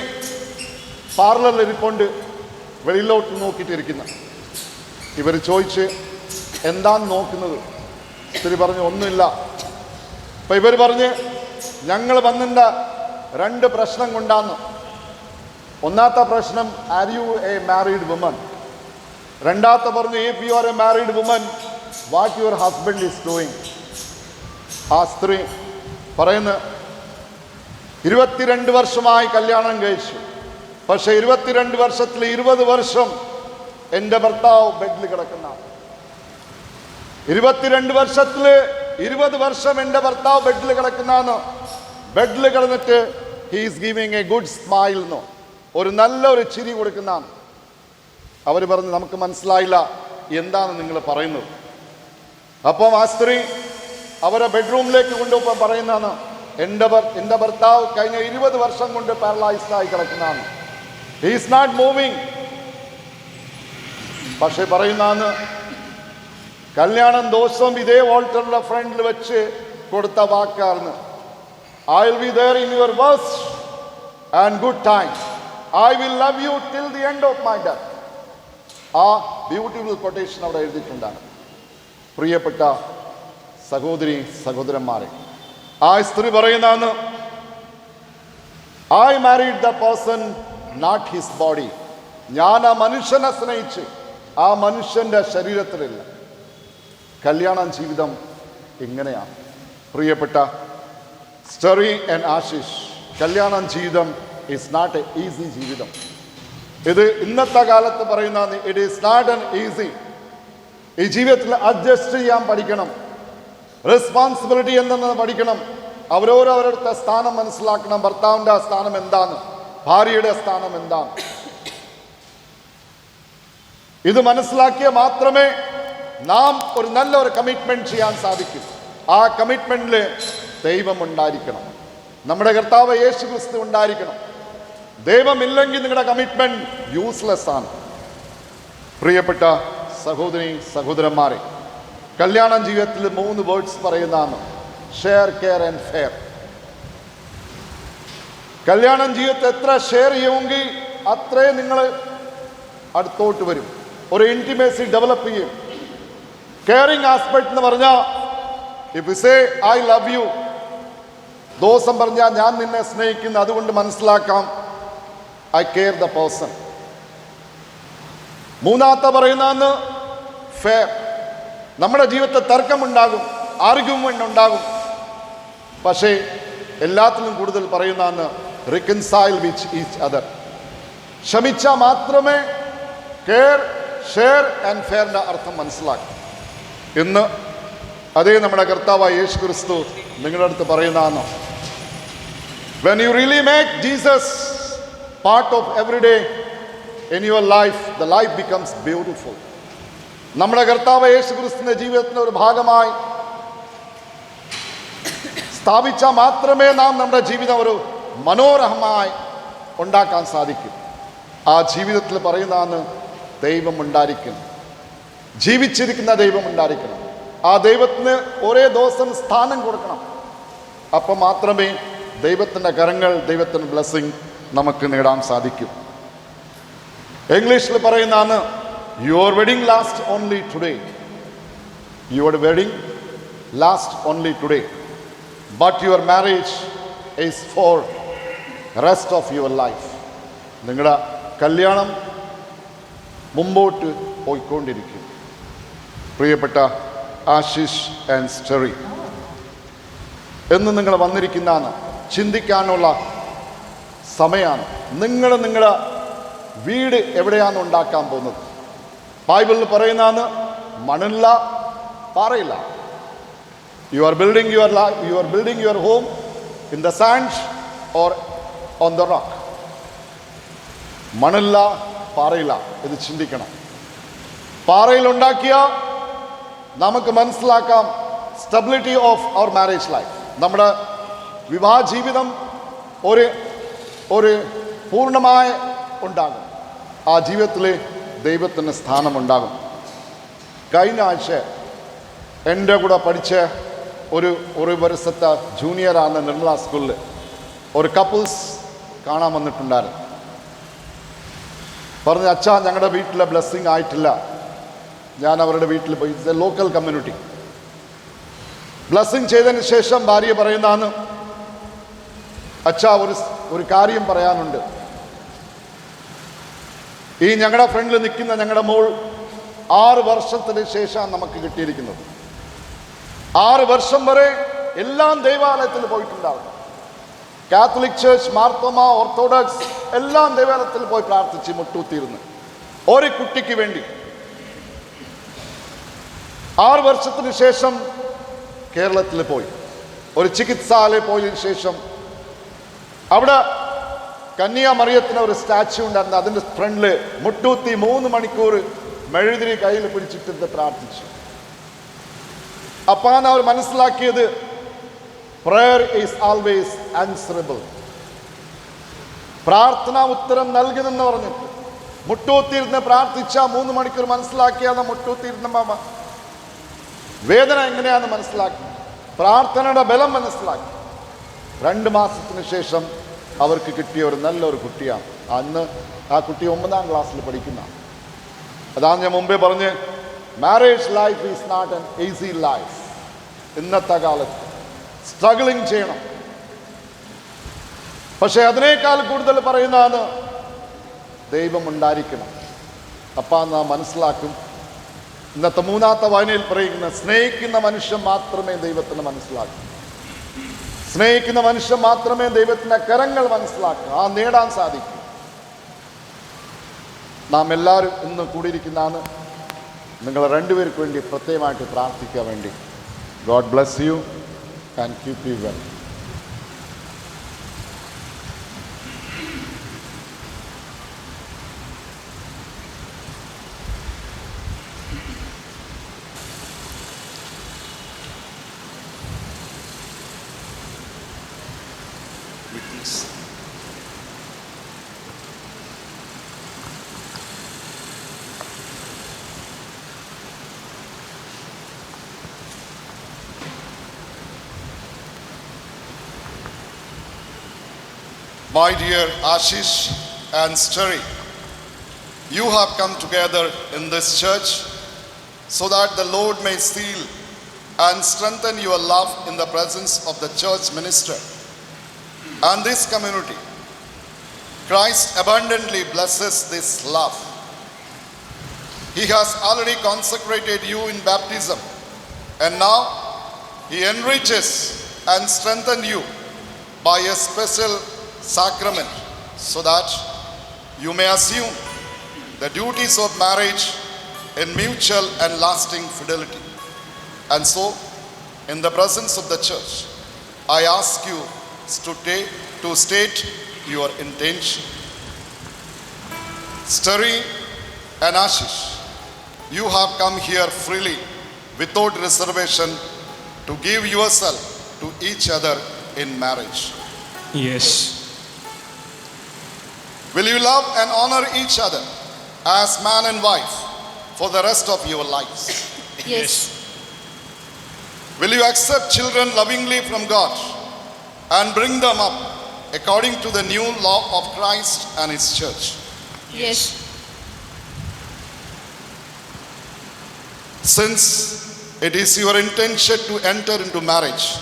പാർലറിൽ ഇരിക്കൊണ്ട് വെളിയിലോട്ട് നോക്കിയിട്ടിരിക്കുന്ന. ഇവർ ചോദിച്ച് എന്താണ് നോക്കുന്നത്? സ്ത്രീ പറഞ്ഞു ഒന്നുമില്ല. അപ്പം ഇവർ പറഞ്ഞ് ഞങ്ങൾ വന്നിട്ട് 2 പ്രശ്നം കൊണ്ടാന്ന്. ഒന്നാമത്തെ പ്രശ്നം are you a married woman. രണ്ടാമത്തെ പറഞ്ഞു if you are a married woman what your husband is doing. ആ സ്ത്രീ പറയുന്നു 22 വർഷമായി കല്യാണം കഴിച്ചു, പക്ഷെ 22 വർഷത്തിൽ 20 വർഷം എൻ്റെ ഭർത്താവ് ബെഡിൽ കിടക്കുന്ന. 22 വർഷത്തിൽ 20 വർഷം എൻ്റെ ഭർത്താവ് ബെഡിൽ കിടക്കുന്ന. ബെഡിൽ കിടന്നിട്ട് he's giving A good smile എന്നോ, ഒരു നല്ലൊരു ചിരി കൊടുക്കുന്നതാണ്. അവർ പറഞ്ഞു നമുക്ക് മനസ്സിലായില്ല എന്താണ് നിങ്ങൾ പറയുന്നത്. അപ്പം ആ സ്ത്രീ അവരെ ബെഡ്റൂമിലേക്ക് കൊണ്ടുപോകാൻ പറയുന്നതാണ് എൻ്റെ ഭർത്താവ് കഴിഞ്ഞ 20 വർഷം കൊണ്ട് പാരലൈസ്ഡ് ആയി കിടക്കുന്നതാണ്. He is not moving. പക്ഷെ പറയുന്നതാണ് കല്യാണം ദിവസം ഇതേ വോൾട്ടറിന്റെ ഫ്രണ്ടിൽ വെച്ച് കൊടുത്ത വാക്കാണ് I will be there in your worst and good time. I will love you till the end of my death. ആ ബ്യൂട്ടിഫുൾ കൊട്ടേഷൻ അവിടെ എഴുതിയിട്ടുണ്ടാണ്. പ്രിയപ്പെട്ട സഹോദരി സഹോദരന്മാരെ, ആ സ്ത്രീ പറയുന്നതാണ് I married the person not his body. ഞാൻ ആ മനുഷ്യനെ സ്നേഹിച്ച് ആ മനുഷ്യൻ്റെ ശരീരത്തിലില്ല. കല്യാണ ജീവിതം ഇങ്ങനെയാണ്. പ്രിയപ്പെട്ട സ്റ്റെറി ആൻഡ് ആശിഷ്, കല്യാണ ജീവിതം ഈസ് നോട്ട് എ ഈസി ജീവിതം. ഇത് ഇന്നത്തെ കാലത്ത് പറയുന്ന it is not an easy. ഈ ജീവിതത്തിൽ അഡ്ജസ്റ്റ് ചെയ്യാൻ പഠിക്കണം. റെസ്പോൺസിബിലിറ്റി എന്തെന്ന് പഠിക്കണം. അവരവരുടെ സ്ഥാനം മനസ്സിലാക്കണം. ഭർത്താവിൻ്റെ സ്ഥാനം എന്താണ്, ഭാര്യയുടെ സ്ഥാനം എന്താണ്. ഇത് മനസ്സിലാക്കിയാൽ മാത്രമേ നാം ഒരു നല്ലൊരു കമ്മിറ്റ്മെന്റ് ചെയ്യാൻ സാധിക്കൂ. ആ കമ്മിറ്റ്മെന്റിൽ ദൈവം ഉണ്ടായിരിക്കണം. നമ്മുടെ കർത്താവ് യേശു ക്രിസ്തു ഉണ്ടായിരിക്കണം. ദൈവമില്ലെങ്കിൽ നിങ്ങളുടെ കമ്മിറ്റ്മെന്റ് യൂസ്ലെസ് ആണ്. പ്രിയപ്പെട്ട സഹോദരി സഹോദരന്മാരെ, കല്യാണ ജീവിതത്തിൽ 3 വേർഡ്സ് പറയുന്നതാണ് ഷെയർ, കെയർ ആൻഡ് ഫെയർ. കല്യാണ ജീവിതത്തെ എത്ര ഷെയർ ചെയ്യുമെങ്കിൽ അത്രയും നിങ്ങൾ അടുത്തോട്ട് വരും, ഒരു ഇൻറ്റിമേസി ഡെവലപ്പ് ചെയ്യും. കെയറിങ് ആസ്പെക്ട് എന്ന് പറഞ്ഞാൽ if you say I love you, ദിവസം പറഞ്ഞാൽ ഞാൻ നിന്നെ സ്നേഹിക്കുന്നു, അതുകൊണ്ട് മനസ്സിലാക്കാം ഐ കെയർ ദ പേഴ്സൺ. മൂന്നാമത്തെ പറയുന്നതെന്ന് ഫെയർ. നമ്മുടെ ജീവിതത്തിൽ തർക്കമുണ്ടാകും, ആർഗ്യുമെന്റ് ഉണ്ടാകും, പക്ഷേ എല്ലാത്തിലും കൂടുതൽ പറയുന്നതെന്ന് റിക്കൺസൈൽ വിത്ത് ഈച്ച് അതർ. ക്ഷമിച്ചാൽ മാത്രമേ കെയർ, ഷെയർ ആൻഡ് ഫെയറിൻ്റെ അർത്ഥം മനസ്സിലാക്കും. ഇന്ന് അതേ നമ്മുടെ കർത്താവായ യേശു ക്രിസ്തു നിങ്ങളുടെ അടുത്ത് പറയുന്നതാണ് when you really make Jesus part of every day in your life, the life becomes beautiful. നമ്മുടെ കർത്താവ് യേശു ക്രിസ്തുവിന്റെ ജീവിതത്തിന്റെ ഒരു ഭാഗമായി സ്ഥാപിച്ചാൽ മാത്രമേ നാം നമ്മുടെ ജീവിതം ഒരു മനോഹരമായി ഉണ്ടാക്കാൻ സാധിക്കും. ആ ജീവിതത്തിൽ പറയുന്നതാണ് ദൈവം ഉണ്ടായിരിക്കണം, ജീവിച്ചിരിക്കുന്ന ദൈവം ഉണ്ടായിരിക്കണം. ആ ദൈവത്തിന് ഒരേ ദിവസം സ്ഥാനം കൊടുക്കണം. അപ്പം മാത്രമേ ദൈവത്തിൻ്റെ കരങ്ങൾ, ദൈവത്തിൻ്റെ ബ്ലെസ്സിങ് നമുക്ക് നേടാൻ സാധിക്കും. ഇംഗ്ലീഷിൽ പറയുന്നതാണ് your wedding last only today. Your wedding last only today, but your marriage is four rest of your life. നിങ്ങളുടെ കല്യാണം മുമ്പോട്ട് പോയിക്കൊണ്ടിരിക്കും. പ്രിയപ്പെട്ട ആശിഷ് ആൻഡ് സ്റ്റെറി, എന്ന് നിങ്ങൾ വന്നിരിക്കുന്നതാണ് ചിന്തിക്കാനുള്ള സമയമാണ്. നിങ്ങളുടെ വീട് എവിടെയാണ് ഉണ്ടാക്കാൻ പോകുന്നത്? ബൈബിളിൽ പറയുന്നതാണ് മണ്ണില്ല, പാറയില്ല. You are building your home in the sand or on the rock. മണ്ണില്ല, പാറയില്ല. ഇത് ചിന്തിക്കണം. പാറയിലുണ്ടാക്കിയ നമുക്ക് മനസ്സിലാക്കാം stability of our marriage life. നമ്മുടെ വിവാഹ ജീവിതം ഒരു പൂർണ്ണമായ ഉണ്ടാകും. ആ ജീവിതത്തിൽ ദൈവത്തിന് സ്ഥാനമുണ്ടാകും. കഴിഞ്ഞ ആഴ്ച എൻ്റെ കൂടെ പഠിച്ച ഒരു വർഷത്തെ ജൂനിയറാണ് നിർമ്മല സ്കൂളിൽ ഒരു കപ്പിൾസ് കാണാൻ വന്നിട്ടുണ്ടായിരുന്നു. പറഞ്ഞു, അച്ഛാ ഞങ്ങളുടെ വീട്ടിലെ ബ്ലെസ്സിങ് ആയിട്ടില്ല. ഞാൻ അവരുടെ വീട്ടിൽ പോയി, it's A local community. Blessing ചെയ്തതിന് ശേഷം ഭാര്യ പറയുന്നതാണ്, അച്ഛാ ഒരു കാര്യം പറയാനുണ്ട്. ഈ ഞങ്ങളുടെ ഫ്രണ്ടിൽ നിൽക്കുന്ന ഞങ്ങളുടെ മോൾ 6 വർഷത്തിന് ശേഷമാണ് നമുക്ക് കിട്ടിയിരിക്കുന്നത്. 6 വർഷം വരെ എല്ലാം ദൈവാലയത്തിൽ പോയിട്ടുണ്ടാവും. കാത്തലിക് ചർച്ച്, മാർത്തോമ, ഓർത്തഡോക്സ് എല്ലാം ദൈവാലയത്തിൽ പോയി പ്രാർത്ഥിച്ച് മുട്ടൂത്തിയിരുന്നു ഒരു കുട്ടിക്ക് വേണ്ടി. 6 വർഷത്തിന് ശേഷം കേരളത്തിൽ പോയി ഒരു ചികിത്സാലയം പോയതിനു ശേഷം അവിടെ കന്യാമറിയത്തിന് ഒരു സ്റ്റാച്യു ഉണ്ടായിരുന്നു. അതിൻ്റെ ഫ്രണ്ടിൽ മുട്ടൂത്തി 3 മണിക്കൂർ മെഴുതിരി കയ്യിൽ പിടിച്ചിട്ട് പ്രാർത്ഥിച്ചു. അപ്പാണ് അവർ മനസ്സിലാക്കിയത് പ്രയർ ഈസ് ആൾവേസ് ആൻസറബിൾ. പ്രാർത്ഥന ഉത്തരം നൽകുന്നെന്ന് പറഞ്ഞിട്ട് മുട്ടൂത്തിയിരുന്ന് പ്രാർത്ഥിച്ച 3 മണിക്കൂർ മനസ്സിലാക്കിയാണ് മുട്ടൂത്തിയിരുന്ന വേദന എങ്ങനെയാണെന്ന് മനസ്സിലാക്കി, പ്രാർത്ഥനയുടെ ബലം മനസ്സിലാക്കി. 2 മാസത്തിന് ശേഷം അവർക്ക് കിട്ടിയ ഒരു നല്ലൊരു കുട്ടിയാണ്. അന്ന് ആ കുട്ടി 9ാം ക്ലാസ്സിൽ പഠിക്കുന്ന. അതാണ് ഞാൻ മുമ്പേ പറഞ്ഞ്, marriage life is not an easy life. ഇന്നത്തെ കാലത്ത് സ്ട്രഗിളിങ് ചെയ്യണം. പക്ഷെ അതിനേക്കാൾ കൂടുതൽ പറയുന്നതാണ് ദൈവം ഉണ്ടായിരിക്കണം. അപ്പം നാം മനസ്സിലാക്കും. ഇന്നത്തെ 3ാമത്തെ വായനയിൽ പറയുന്ന സ്നേഹിക്കുന്ന മനുഷ്യൻ മാത്രമേ ദൈവത്തിന് മനസ്സിലാക്കൂ. സ്നേഹിക്കുന്ന മനുഷ്യൻ മാത്രമേ ദൈവത്തിൻ്റെ കരങ്ങൾ മനസ്സിലാക്കൂ. ആ നേടാൻ സാധിക്കും. നാം എല്ലാവരും ഇന്ന് കൂടിയിരിക്കുന്നതാണ് നിങ്ങൾ രണ്ടുപേർക്ക് വേണ്ടി പ്രത്യേകമായിട്ട് പ്രാർത്ഥിക്കാൻ വേണ്ടി. God bless you and keep you well. My dear Ashish and Sterry, you have come together in this church so that the Lord may seal and strengthen your love in the presence of the church minister and this community. Christ abundantly blesses this love. He has already consecrated you in baptism, and now He enriches and strengthens you by a special sacrament so that you may assume the duties of marriage in mutual and lasting fidelity. And so, in the presence of the church, I ask you to state your intention. Sterry and Ashish, you have come here freely without reservation to give yourself to each other in marriage. Yes. Will you love and honor each other as man and wife for the rest of your lives? Yes. Will you accept children lovingly from God and bring them up according to the new law of Christ and His church? Yes. Since it is your intention to enter into marriage,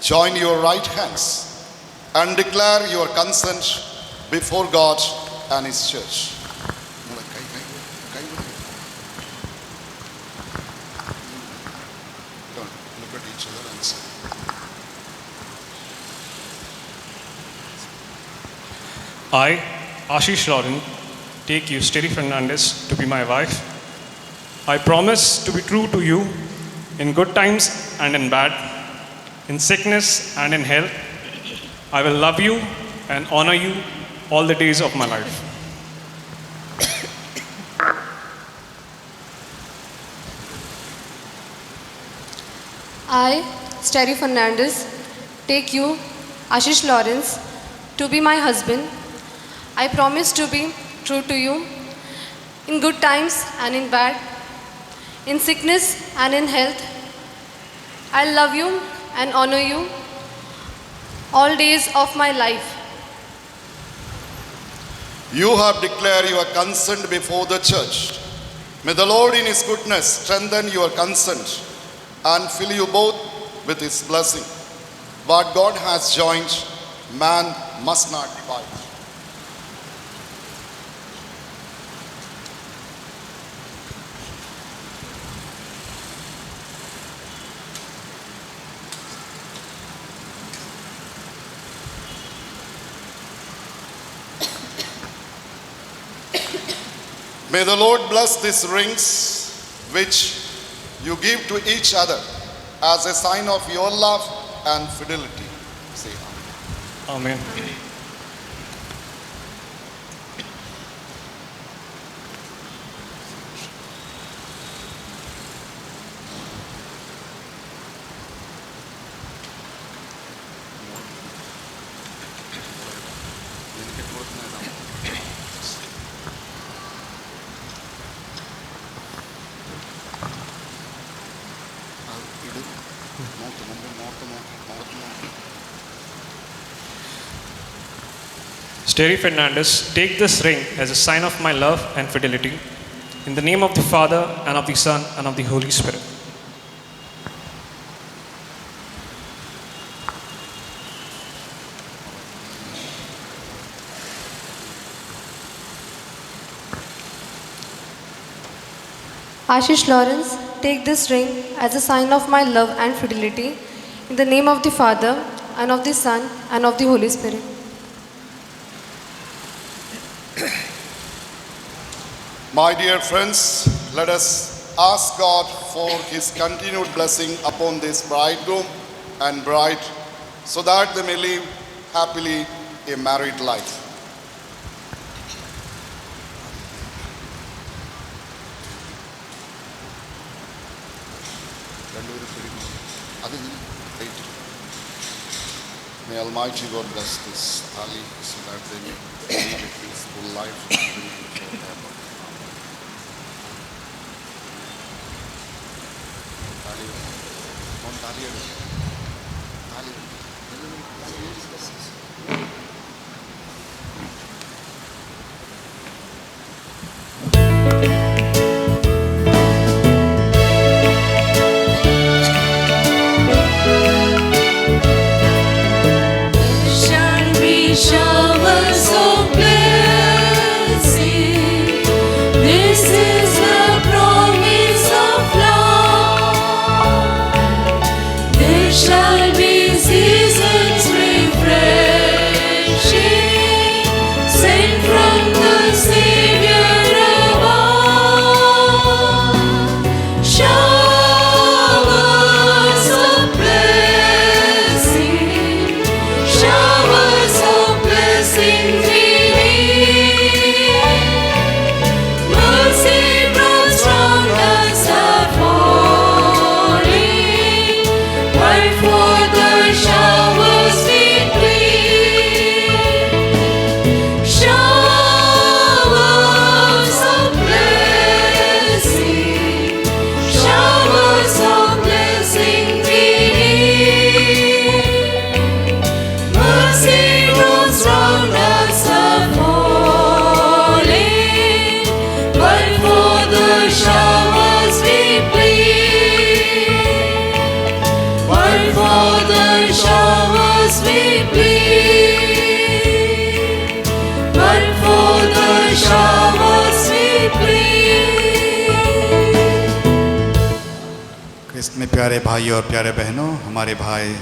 join your right hands and declare your consent before God and His church. Look at each other and say, I, Ashish Lauren, take you, Steri Fernandez, to be my wife. I promise to be true to you in good times and in bad, in sickness and in health. I will love you and honor you all the days of my life. I, Steri Fernandez, take you, Ashish Lawrence, to be my husband. I promise to be true to you in good times and in bad, in sickness and in health. I love you and honor you all days of my life. you have declared your consent before the church. May the Lord in His goodness strengthen your consent and fill you both with His blessing. What God has joined, man must not divide. May the Lord bless these rings which you give to each other as a sign of your love and fidelity. Say amen. Amen. Steri Fernandez, take this ring as a sign of my love and fidelity. In the name of the Father, and of the Son, and of the Holy Spirit. Ashish Lawrence, take this ring as a sign of my love and fidelity. In the name of the Father, and of the Son, and of the Holy Spirit. My dear friends, let us ask God for His continued blessing upon this bridegroom and bride so that they may live happily a married life. May Almighty God bless this Ali so that they may live a peaceful life and remain forever. Shall be showers of blessing. This is the promise of love. There shall be seasons refreshing. प्यारे भाइयों और प्यारे बहनों, हमारे भाई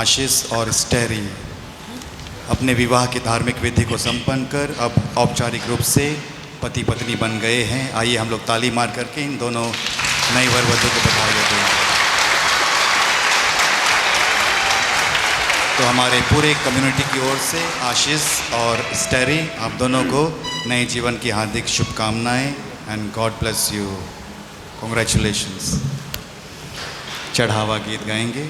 आशीष और स्टेरी अपने विवाह की धार्मिक विधि को संपन्न कर अब औपचारिक रूप से पति पत्नी बन गए हैं। आइए हम लोग ताली मार करके इन दोनों नई वर वधू को बधाई देते हैं। तो हमारे पूरे कम्युनिटी की ओर से आशीष और स्टेरी, आप दोनों को नए जीवन की हार्दिक शुभकामनाएं and God bless you. Congratulations. चढ़ावा गीत गाएंगे।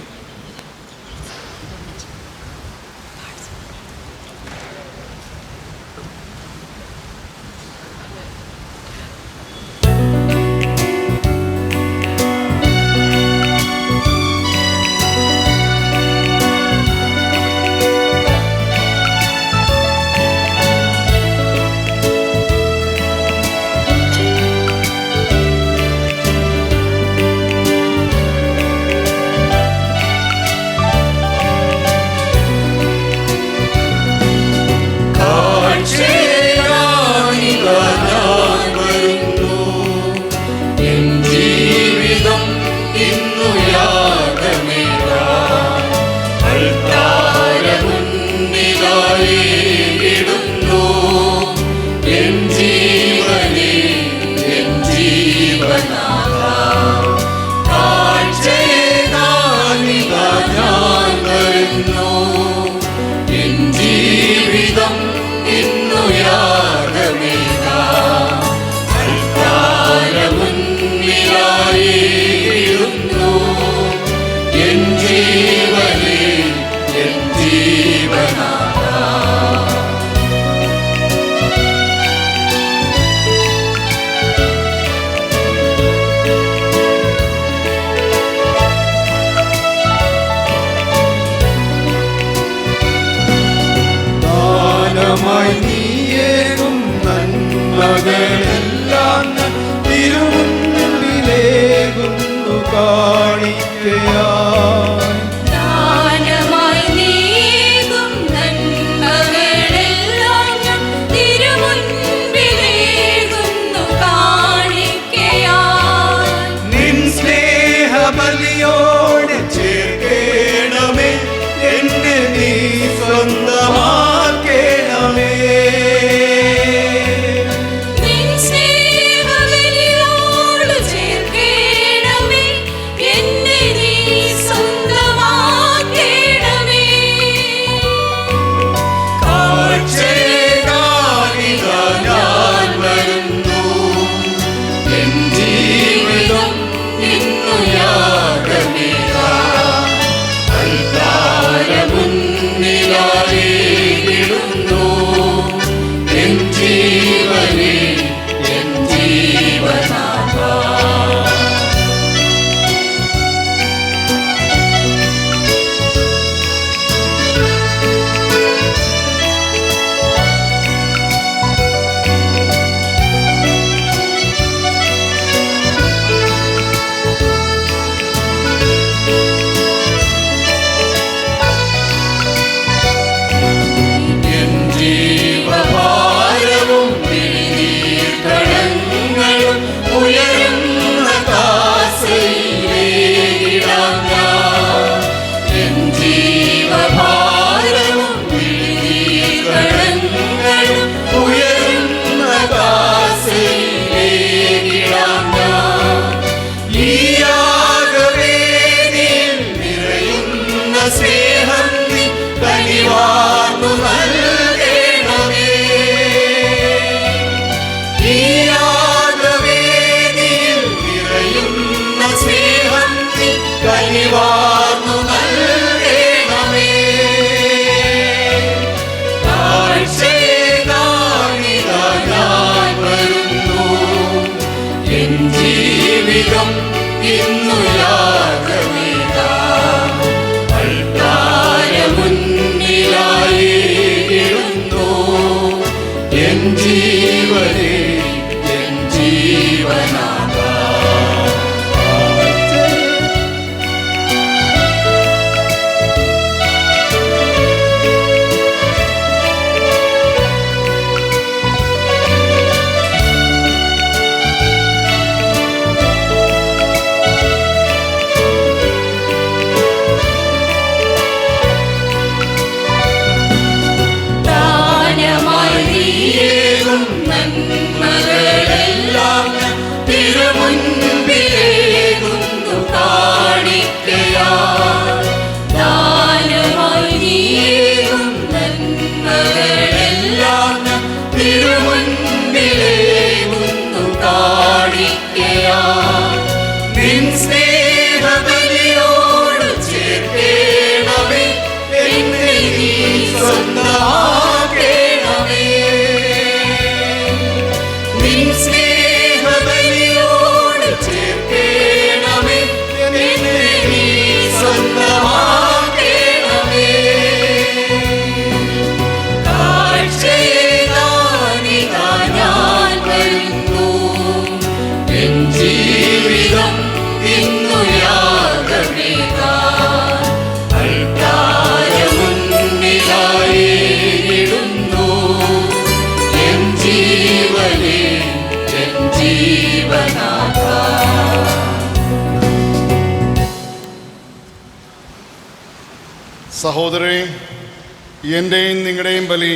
നന്മകളെല്ലാം തിരുമുൻപിലേകുന്നു കാണിക്കയാ. ദാനമായി നീയും നന്മകളെല്ലാം തിരുമുൻപിലേകുന്നു കാണിക്കയാ. നിൻ സ്നേഹബലിയോട് ചേർക്കേണമേ എന്നെ നീ സ്വന്തമാക്കേണമേ. നിൻ സ്നേഹബലിയോട് ചേർക്കേണമേ എന്നെ നീ സ്വന്തമാക്കേണമേ. കാഴ്ചയേകാനിതാ ഞാൻ വരുന്നു, എൻ ജീവിതം ഇന്നു യാഗമേകാൻ. അൾത്താരമുന്നിലായിടുന്നു എൻ ജീവനെ, എൻ ജീവനാഥ. സഹോദരരെ, എൻ്റെയും നിങ്ങളുടെയും ബലി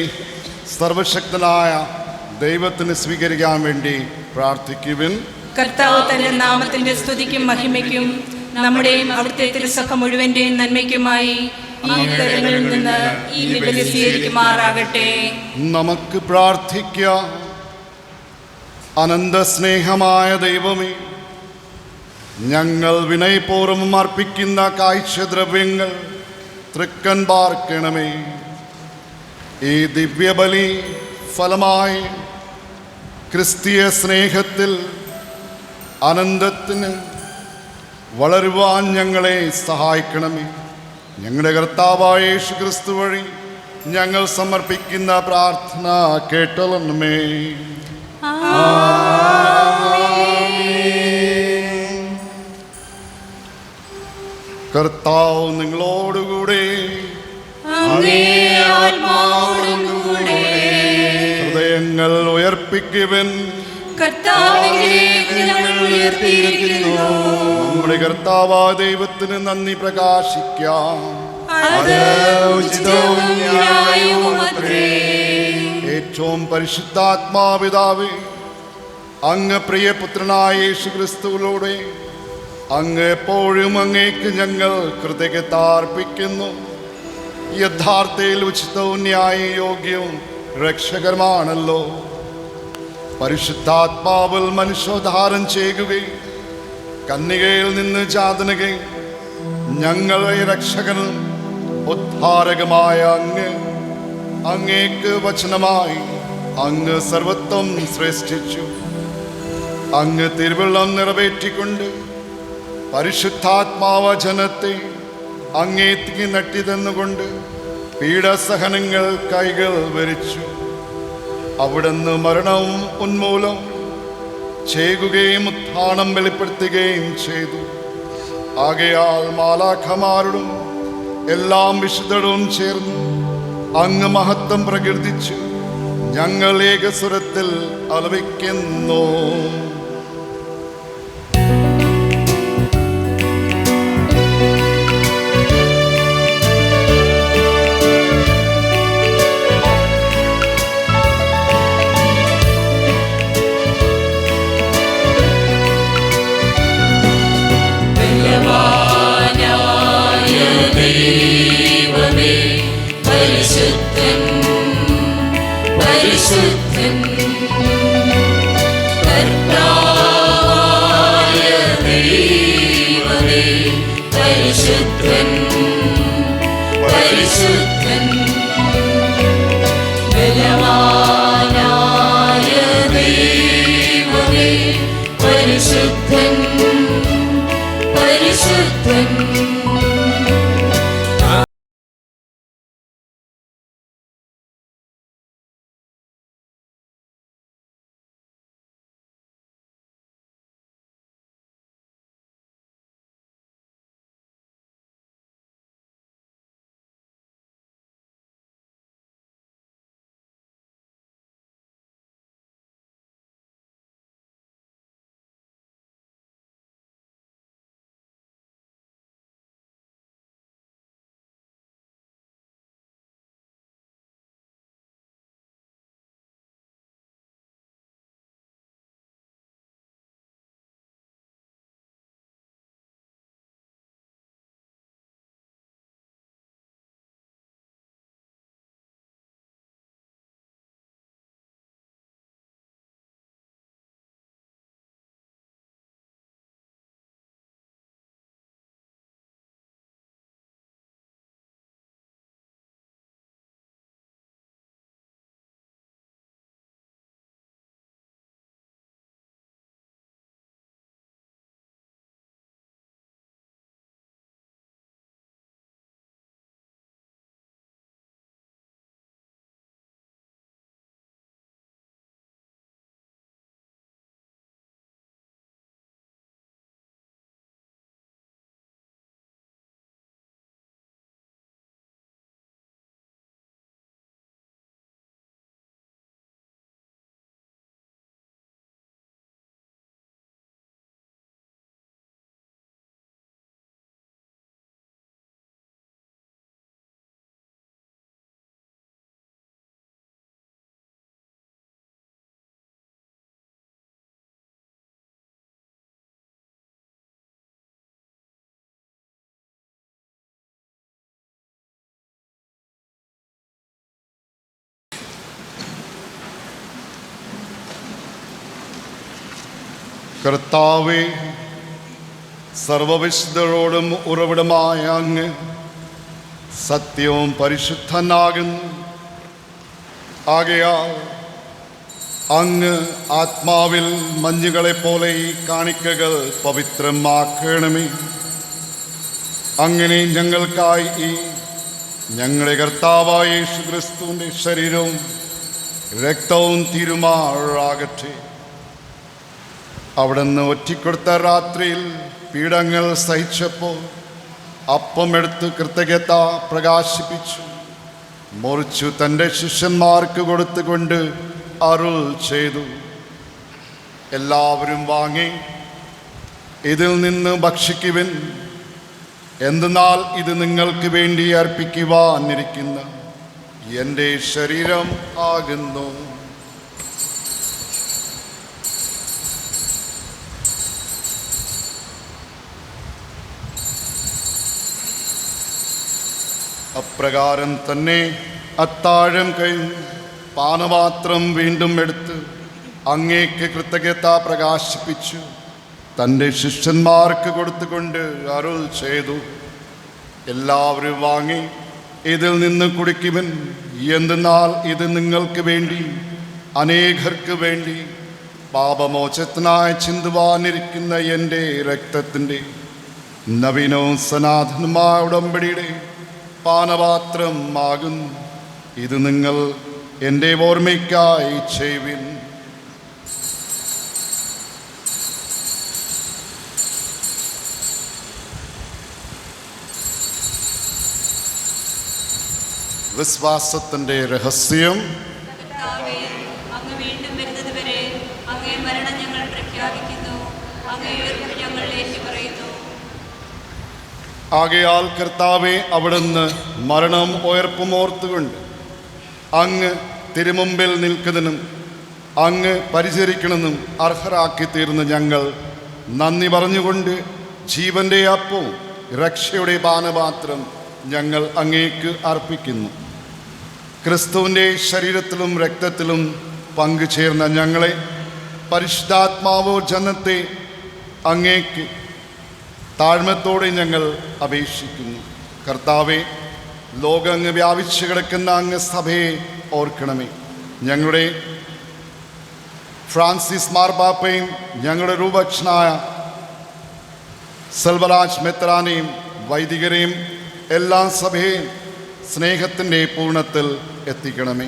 സർവശക്തനായ ദൈവത്തിന് സ്വീകരിക്കാൻ വേണ്ടി പ്രാർത്ഥിക്കുവിൻ. കർത്താവ് തന്റെ നാമത്തിന്റെ സ്തുതിക്കും മഹിമയ്ക്കും നമ്മുടെയും അവിടുത്തെ തിരുസഭ മുഴുവന്റെയും നന്മയ്ക്കുമായി ഈ കരങ്ങളിൽ നിന്ന് ഈ ബലി സ്വീകരിക്കുമാറാകട്ടെ. നമുക്ക് പ്രാർത്ഥിക്കാം. അനന്ത സ്നേഹമായ ദൈവമേ, ഞങ്ങൾ വിനയപൂർവ്വം അർപ്പിക്കുന്ന കാഴ്ചദ്രവ്യങ്ങൾ തൃക്കൻ പാർക്കണമേ. ഈ ദിവ്യബലി ഫലമായി ക്രിസ്തീയ സ്നേഹത്തിൽ അനന്തത്തിന് വളരുവാൻ ഞങ്ങളെ സഹായിക്കണമേ. ഞങ്ങളുടെ കർത്താവായ യേശു ക്രിസ്തു വഴി ഞങ്ങൾ സമർപ്പിക്കുന്ന പ്രാർത്ഥന കേട്ടൊള്ളണമേ. കർത്താവ് നിങ്ങളോടുകൂടെ, ഹൃദയങ്ങൾ ഉയർപ്പിക്കുവൻ. നമ്മുടെ കർത്താവായ ദൈവത്തിന് നന്ദി പ്രകാശിക്കാം. ഏറ്റവും പരിശുദ്ധാത്മാപിതാവേ, അങ്ങ് പ്രിയപുത്രനായ യേശു ക്രിസ്തുവിലൂടെ അങ്ങ് എപ്പോഴും അങ്ങേക്ക് ഞങ്ങൾ കൃതജ്ഞത അർപ്പിക്കുന്നു. യഥാർത്ഥയിൽ ഉചിതവും ന്യായയോഗ്യവും രക്ഷകരമാണല്ലോ. പരിശുദ്ധാത്മാവിൽ മനുഷ്യോദ്ധാരം ചെയ്യുകയും കന്യകയിൽ നിന്ന് ജാതനുകയും ഞങ്ങളെ രക്ഷകനും ഉദ്ധാരകമായ അങ്ങേക്ക് വചനമായി അങ്ങ് സർവത്വം സൃഷ്ടിച്ചു. അങ്ങ് തിരുവള്ളം നിറവേറ്റിക്കൊണ്ട് പരിശുദ്ധാത്മാവചനത്തെ അങ്ങേക്ക് നട്ടിതെന്നുകൊണ്ട് പീഡസഹനങ്ങൾ കൈകൾ വരിച്ചു. അവിടുന്ന് മരണവും ഉന്മൂലം ചെയ്യുകയും ഉത്ഥാനം വെളിപ്പെടുത്തുകയും ചെയ്തു. ആകയാൽ മാലാഖമാരോടും എല്ലാം വിശുദ്ധരും ചേർന്ന് അങ്ങ് മഹത്വം പ്രകീർത്തിച്ചു ഞങ്ങൾ ഏകസ്വരത്തിൽ ആലപിക്കുന്നു. പരിശുദ്ധൻ പരിശുദ്ധൻ കർത്താവായ ദൈവമേ, പരിശുദ്ധൻ പരിശുദ്ധൻ ബലവാനായ ദൈവമേ, പരിശുദ്ധൻ പരിശുദ്ധൻ കർത്താവേ, സർവവിശുദ്ധരോടും ഉറവിടമായ അങ്ങ് സത്യവും പരിശുദ്ധനാകുന്നു. ആകയാൽ അങ്ങ് ആത്മാവിൽ മഞ്ഞുകളെപ്പോലെ ഈ കാണിക്കകൾ പവിത്രമാക്കണമേ. അങ്ങനെ ഞങ്ങൾക്കായി ഈ ഞങ്ങളുടെ കർത്താവായ യേശുക്രിസ്തുവിൻ്റെ ശരീരവും രക്തവും തീരുമാറാകട്ടെ. അവിടുന്ന് ഒറ്റിക്കൊടുത്ത രാത്രിയിൽ പീഡങ്ങൾ സഹിച്ചപ്പോൾ അപ്പമെടുത്ത് കൃതജ്ഞത പ്രകാശിപ്പിച്ചു, മുറിച്ചു തൻ്റെ ശിഷ്യന്മാർക്ക് കൊടുത്തുകൊണ്ട് അരുൾ ചെയ്തു, എല്ലാവരും വാങ്ങി ഇതിൽ നിന്ന് ഭക്ഷിക്കുവിൻ. എന്തെന്നാൽ ഇത് നിങ്ങൾക്ക് വേണ്ടി അർപ്പിക്കുവാനിരിക്കുന്ന എൻ്റെ ശരീരം ആകുന്നു. അപ്രകാരം തന്നെ അത്താഴം കഴിഞ്ഞ് പാനപാത്രം വീണ്ടും എടുത്ത് അങ്ങേക്ക് കൃതജ്ഞത പ്രകാശിപ്പിച്ചു തൻ്റെ ശിഷ്യന്മാർക്ക് കൊടുത്തുകൊണ്ട് അരുൾ ചെയ്തു, എല്ലാവരും വാങ്ങി ഇതിൽ നിന്ന് കുടിക്കുവിൻ. എന്തെന്നാൽ ഇത് നിങ്ങൾക്ക് വേണ്ടി അനേകർക്ക് വേണ്ടി പാപമോചത്തിനായി ചിന്തുവാനിരിക്കുന്ന എൻ്റെ രക്തത്തിൻ്റെ നവീനവും സനാതനമായ ഉടമ്പടിയുടെ പാനപാത്രം ആകുന്നു. ഇത് നിങ്ങൾ എൻ്റെ ഓർമ്മയ്ക്കായി ചെയ്യുവിൻ. വിശ്വാസത്തിൻ്റെ രഹസ്യം. അങ്ങ് വീണ്ടും വരുന്നത് വരെ അങ്ങേ മരണം ഞങ്ങൾ പ്രഖ്യാപിക്കുന്നു, അങ്ങേ ഉയർപ്പ് ഞങ്ങൾ ഏറ്റുപറയുന്നു. ആകയാൽ കർത്താവെ, അവിടുന്ന് മരണം ഉയർപ്പും ഓർത്തുകൊണ്ട് അങ്ങ് തിരുമുമ്പിൽ നിൽക്കുന്നതിനും അങ്ങ് പരിചരിക്കണമെന്നും അർഹരാക്കി തീർന്ന ഞങ്ങൾ നന്ദി പറഞ്ഞുകൊണ്ട് ജീവൻ്റെ അപ്പവും രക്ഷയുടെ പാനപാത്രം ഞങ്ങൾ അങ്ങേക്ക് അർപ്പിക്കുന്നു. ക്രിസ്തുവിൻ്റെ ശരീരത്തിലും രക്തത്തിലും പങ്കുചേർന്ന ഞങ്ങളെ പരിശുദ്ധാത്മാവോ ജനത്തെ അങ്ങേക്ക് താഴ്മത്തോടെ ഞങ്ങൾ അപേക്ഷിക്കുന്നു. കർത്താവെ, ലോകങ്ങ് വ്യാപിച്ചു കിടക്കുന്ന അങ്ങ് സഭയെ ഓർക്കണമേ. ഞങ്ങളുടെ ഫ്രാൻസിസ് മാർപ്പാപ്പയും ഞങ്ങളുടെ രൂപക്ഷനായ സെൽവരാജ് മെത്രാനെയും വൈദികരെയും എല്ലാ സഭയെയും സ്നേഹത്തിൻ്റെ പൂർണ്ണത്തിൽ എത്തിക്കണമേ.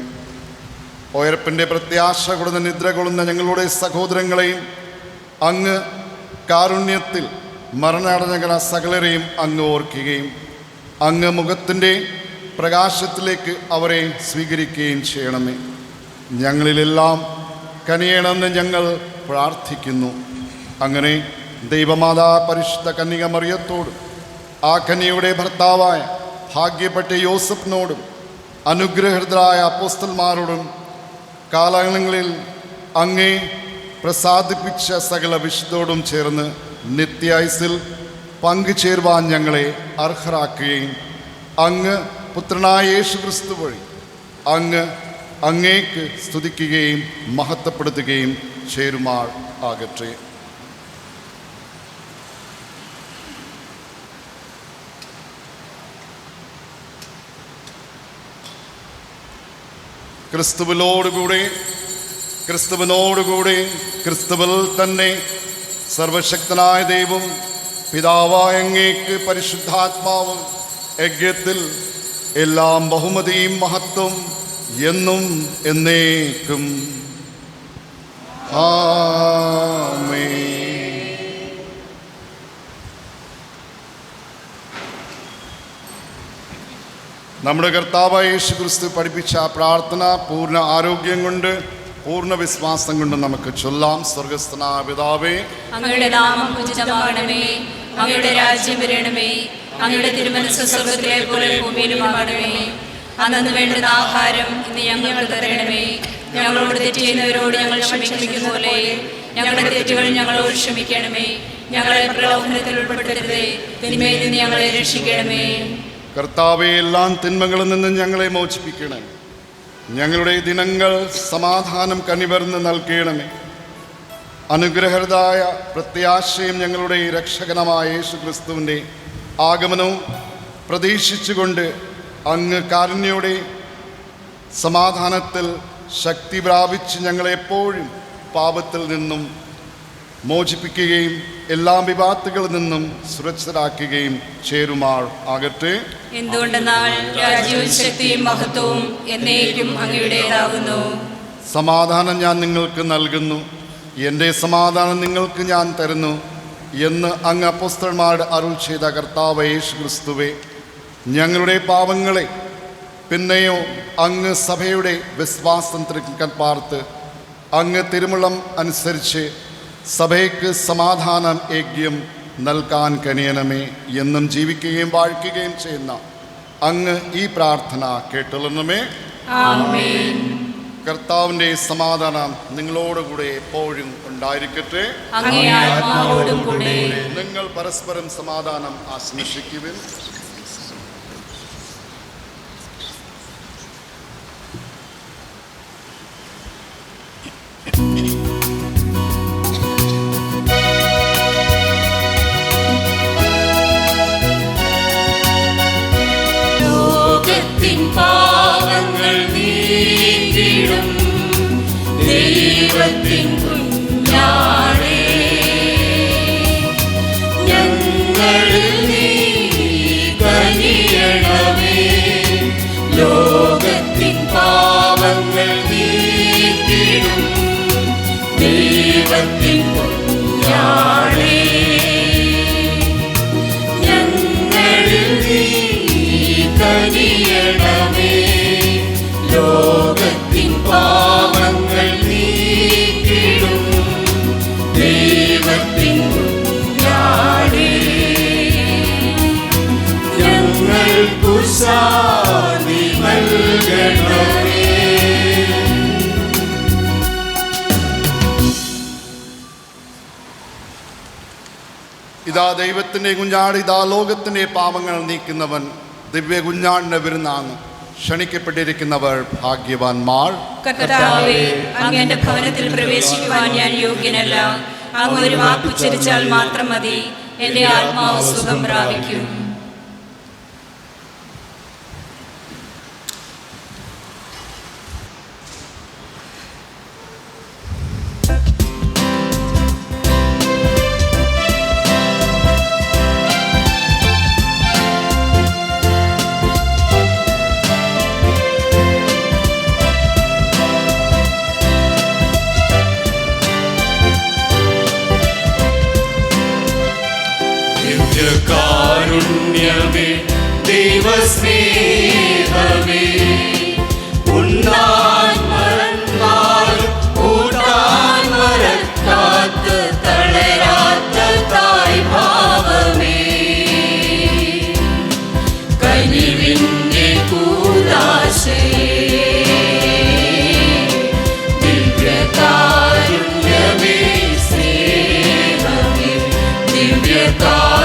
ഉയർപ്പിൻ്റെ പ്രത്യാശ കൊടുന്ന നിദ്ര കൊള്ളുന്ന ഞങ്ങളുടെ സഹോദരങ്ങളെയും അങ്ങ് കാരുണ്യത്തിൽ മരണമടഞ്ഞ സകലരെയും അങ്ങ് ഓർക്കുകയും അങ്ങ് മുഖത്തിൻ്റെ പ്രകാശത്തിലേക്ക് അവരെ സ്വീകരിക്കുകയും ചെയ്യണമേ. ഞങ്ങളിലെല്ലാം കനിയണമെന്ന് ഞങ്ങൾ പ്രാർത്ഥിക്കുന്നു. അങ്ങനെ ദൈവമാതാ പരിശുദ്ധ കന്യക മറിയത്തോടും ആ കന്യയുടെ ഭർത്താവായ ഭാഗ്യപ്പെട്ട യോസഫിനോടും അനുഗ്രഹീതരായ അപ്പോസ്തലന്മാരോടും കാലങ്ങളിൽ അങ്ങേ പ്രസാദിപ്പിച്ച സകല വിശുദ്ധോടും ചേർന്ന് നിത്യായുസ്സിൽ പങ്കുചേരുവാൻ ഞങ്ങളെ അർഹരാക്കുകയും അങ്ങ് പുത്രനായ യേശുക്രിസ്തു വഴി അങ്ങേക്ക് സ്തുതിക്കുകയും മഹത്വപ്പെടുത്തുകയും ചേരുമാർ ആകട്ടെ. ക്രിസ്തുവിനോടുകൂടെ ക്രിസ്തുവിൽ തന്നെ സർവശക്തനായ ദൈവം പിതാവായ അങ്ങേക്ക് പരിശുദ്ധാത്മാവ് യജ്ഞത്തിൽ എല്ലാം ബഹുമതിയും മഹത്വം എന്നും എന്നേക്കും. ആമേൻ. നമ്മുടെ കർത്താവായ യേശുക്രിസ്തു പഠിപ്പിച്ച പ്രാർത്ഥന പൂർണ്ണ ആരോഗ്യം കൊണ്ട് പൂർണ്ണ വിശ്വാസം കൊണ്ട് നമുക്ക് ചൊല്ലാം. സ്വർഗസ്ഥനായ പിതാവേ, അങ്ങയുടെ നാമം പൂജിതമാകണമേ, അങ്ങയുടെ രാജ്യം വരണമേ, അങ്ങയുടെ തിരുമനസ്സ് സ്വർഗ്ഗത്തിലെ പോലെ ഭൂമിയിലുമാകണമേ. അന്നു വേണ്ടുന്ന ആഹാരം ഇന്ന് ഞങ്ങൾക്ക് തരണമേ. ഞങ്ങളോട് തെറ്റ് ചെയ്യുന്നവരോട് ഞങ്ങൾ ക്ഷമിക്കുന്ന പോലെ ഞങ്ങളുടെ തെറ്റുകൾ ഞങ്ങളോട് ക്ഷമിക്കണമേ. ഞങ്ങളെ പ്രലോഭനത്തിൽ ഉൾപ്പെടുത്തരുതേ, തിന്മയിൽ നിന്ന് ഞങ്ങളെ രക്ഷിക്കണമേ. കർത്താവെ, എല്ലാ തിന്മകളിൽ നിന്നും ഞങ്ങളെ മോചിപ്പിക്കണമേ. ഞങ്ങളുടെ ദിനങ്ങൾ സമാധാനം കനിവർന്ന് നൽകണമേ. അനുഗ്രഹരതായ പ്രത്യാശയും ഞങ്ങളുടെ രക്ഷകനമായ യേശു ക്രിസ്തുവിൻ്റെ ആഗമനവും പ്രതീക്ഷിച്ചുകൊണ്ട് അങ്ങ് കാരുണ്യയുടെ സമാധാനത്തിൽ ശക്തി പ്രാപിച്ച് ഞങ്ങളെപ്പോഴും പാപത്തിൽ നിന്നും മോചിപ്പിക്കുകയും എല്ലാ വിപത്തുകളിൽ നിന്നും സുരക്ഷിതരാക്കുകയും ചേരുമാർ ആകട്ടെ. എന്തുകൊണ്ടെന്നാൽ രാജ്യവും ശക്തിയും മഹത്വവും എന്നേക്കും അങ്ങയുടേതാകുന്നു. സമാധാനം ഞാൻ നിങ്ങൾക്ക് നൽകുന്നു, എൻ്റെ സമാധാനം നിങ്ങൾക്ക് ഞാൻ തരുന്നു എന്ന് അങ്ങ് അപ്പോസ്തലന്മാരുടെ അരുൾ ചെയ്ത കർത്താവ് യേശു ക്രിസ്തുവേ, ഞങ്ങളുടെ പാപങ്ങളെ പിന്നെയോ അങ്ങ് സഭയുടെ വിശ്വാസം തൃക്കാൻ പാർത്ത് അങ്ങ് തിരുമുളം അനുസരിച്ച് സഭയ്ക്ക് സമാധാനം ഏഗ്യം നൽകാൻ കനിയണമേ. എന്നും ജീവിക്കുകയും വാഴ്ക്കുകയും ചെയ്യുന്ന അങ്ങ് ഈ പ്രാർത്ഥന കേട്ടുള്ളണമേ. ആമേൻ. കർത്താവിൻ്റെ സമാധാനം നിങ്ങളോടുകൂടെ എപ്പോഴും ഉണ്ടായിരിക്കട്ടെ. അങ്ങേ ആത്മാവോടും കൂടെ. നിങ്ങൾ പരസ്പരം സമാധാനം ആശംസിക്കുവിൻ. ലോകത്തിൻ പാവങ്ങൾ നീക്കിടും ദൈവത്തിൻ കുഞ്ഞാടേ, ഞങ്ങളിൽ നീ കനിയണമേ. ലോകത്തിൻ പാവങ്ങൾ നീക്കിടും ദൈവത്തിൻ കുഞ്ഞാടേ, ഞങ്ങളിൽ നീ കനിയണമേ. ലോകത്തിൻ പാവങ്ങൾ നീക്കിടും ദൈവത്തിൻ കുഞ്ഞാടേ, ഞങ്ങൾക്കു ശാന്തി നൽകണമേ. ഇതാ ദൈവത്തിൻ്റെ കുഞ്ഞാട്, ഇതാ ലോകത്തിൻ്റെ പാപങ്ങൾ നീക്കുന്നവൻ. ദിവ്യ കുഞ്ഞാടിൻ്റെ വിരുന്നാണ് ക്ഷണിക്കപ്പെട്ടിരിക്കുന്നവർ ഭാഗ്യവാന്മാർ. കർത്താവേ, അങ്ങ് എന്റെ ഭവനത്തിൽ പ്രവേശിക്കുവാൻ ഞാൻ യോഗ്യനല്ല. അങ്ങ് ഒരു വാക്കുച്ചരിച്ചാൽ മാത്രം മതി, എന്റെ ആത്മാവ് സുഖം പ്രാപിക്കും. കാരുണ്യമേ, ദൈവസ്നേഹമേ, ഉണ്ണാൻ മറന്നാലും കൂട്ടാൻ മറക്കാത്ത തളരാത്ത തായ് ഭാവമേ, കനിവിന്റെ കൂദാശയേ, ദിവ്യകാരുണ്യമേ, സ്നേഹമേ, ദിവ്യകാരുണ്യമേ,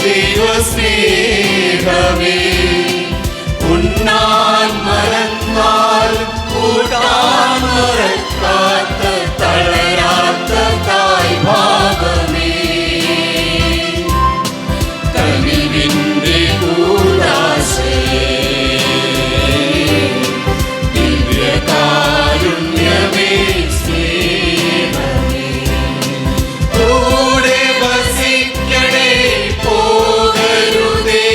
ദൈവസ്നേഹമേ, ഉണ്ണാൻ മറന്നാലും കൂട്ടാൻ മറക്കാത്ത തളരാത്ത തായ് ഭാവമേ, കനിവിന്റെ കൂദാശയേ, ദിവ്യകാരുണ്യമേ, സ്നേഹമേ, കൂടെ വസിക്കണേ, പോകരുതേ,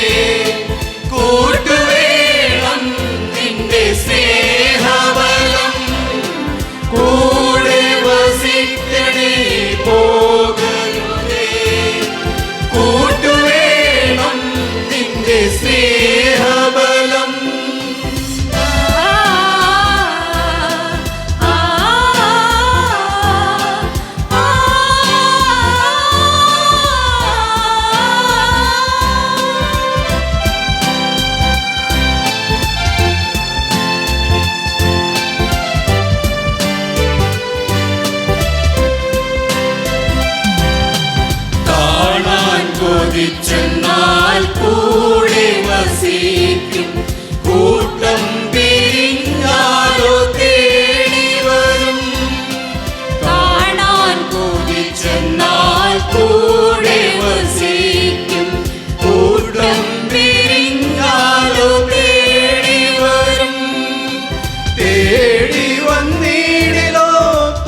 തേടി വന്നിടിലോ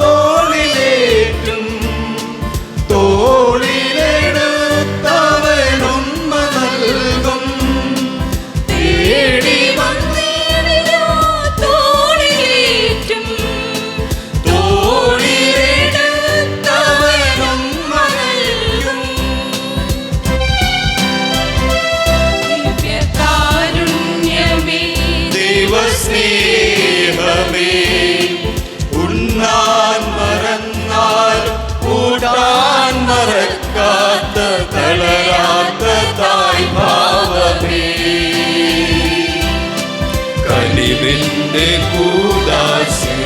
തോളിലേറ്റും തോളിലെടുത്തവനുമ്മ നൽകും തേടി വന്നിടിലോ തോളിലേറ്റും തോളിലെടുത്തവനുമ്മ നൽകും ദിവ്യകാരുണ്യമേ ദൈവസ്നേഹമേ ഉണ്ണാൻ മറന്നാൽ കൂട്ടാൻ മറക്കാത്ത തളരാത്ത തായ് ഭാവമേ കനിവിന്റെ കൂദാശേ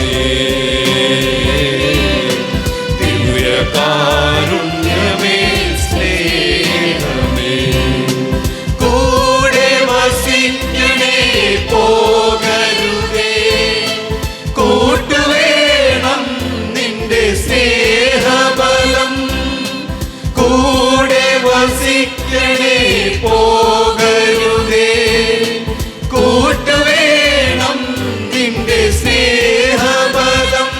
ദിവ്യകാരുണ്യമേ സ്നേഹമേ കൂടെ വസിക്കണേ പോകരുതേ കൂട്ടുവേണം നിന്റെ സ്നേഹബലം കൂടെ വസിക്കണേ പോകരുതേ കൂട്ടുവേണം നിന്റെ സ്നേഹബലം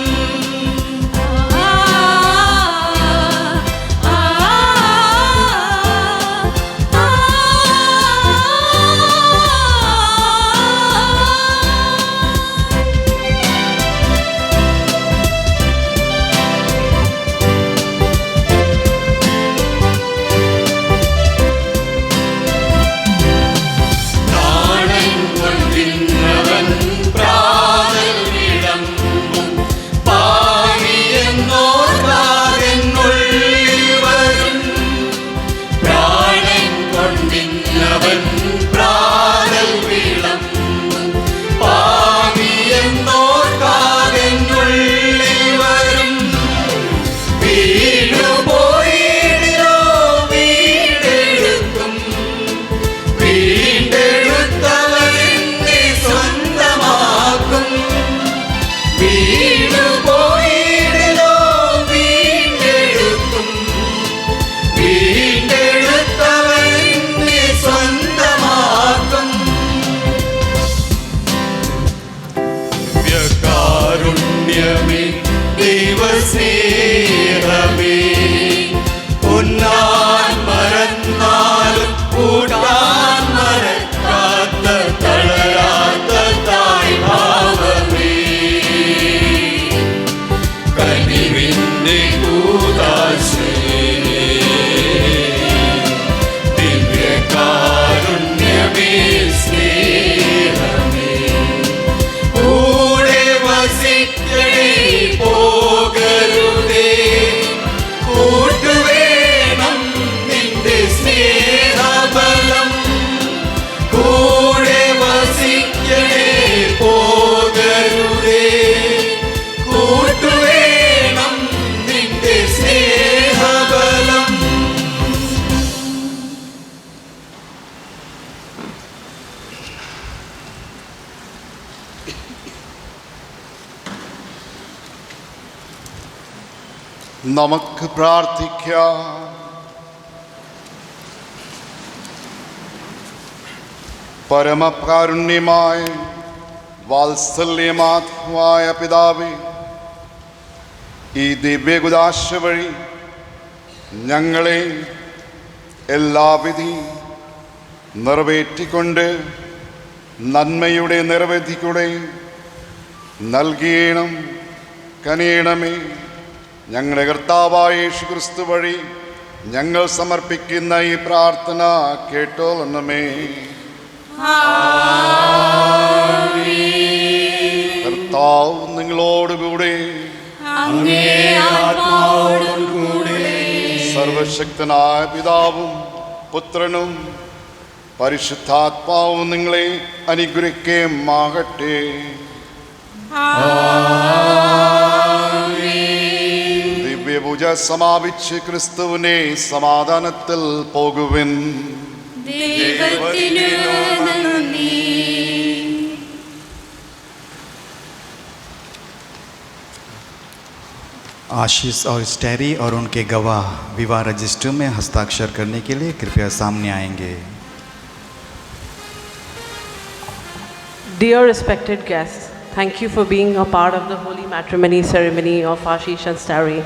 നാടൻ കൊണ്ടിന്നവൻ പ്രാതൽ വിളമ്പും പാവിയെന്നോർക്കാതെന്നുള്ളിൽ വരും പ്രാണൻ കൊണ്ടിന്നവൻ പ്രാതൽ വിളമ്പും പാവിയെന്നോർക്കാതെന്നുള്ളിൽ വരും വീണുപോയിടിലോ വീണ്ടെടുക്കും വീണ്ടെടുത്തവനെന്നെ സ്വന്തമാക്കും വീണുപോയിടിലോ വീണ്ടെടുക്കും വീണ്ടെടുത്തവനെന്നെ സ്വന്തമാക്കും ദിവ്യകാരുണ്യമേ ദൈവസ്നേഹമേ ഉണ്ണാൻ മറന്നാലും കൂടാൻ മറക്കാത്ത തളരാത്ത തായ് ഭാവമേ കനിവിന്റെ കൂദാശേ ദിവ്യകാരുണ്യമേ സ്നേഹമേ കൂടെ വസിക്കണേ പോകരുതേ കൂട്ടുവേണം നിന്റെ സ്നേഹബലം കൂടെ വസിക്കണേ പോകരുതേ കൂട്ടുവേണം നിന്റെ സ്നേഹബലം നമുക്ക് പ്രാർത്ഥിക്കാം. പരമകാരുണ്യമായ വാത്സല്യമാത്മായ പിതാവേ, ഈ ദിവ്യകുദാശ വഴി ഞങ്ങളെ എല്ലാവിധി നിറവേറ്റിക്കൊണ്ട് നന്മയുടെ നിരവധിക്കൂടെ നൽകിയണം കനിയണമേ. ഞങ്ങളുടെ കർത്താവായ യേശുക്രിസ്തു വഴി ഞങ്ങൾ സമർപ്പിക്കുന്ന ഈ പ്രാർത്ഥന കേട്ടോളണമേ. കർത്താവ് നിങ്ങളോടുകൂടെ സർവശക്തനായ പിതാവും പുത്രനും പരിശുദ്ധാത്മാവും നിങ്ങളെ അനുഗ്രഹിക്കുകയുമാകട്ടെ. ദിവ്യപൂജ സമാപിച്ച് ക്രിസ്തുവിനെ സമാധാനത്തിൽ പോകുവിൻ. ദൈവത്തിനു നന്ദി. आशीष और स्टेरी और उनके गवाह विवाह रजिस्टर में हस्ताक्षर करने के लिए कृपया सामने आएंगे. Dear respected guests, Thank you for being a part of the holy matrimony ceremony of Ashish and Starry.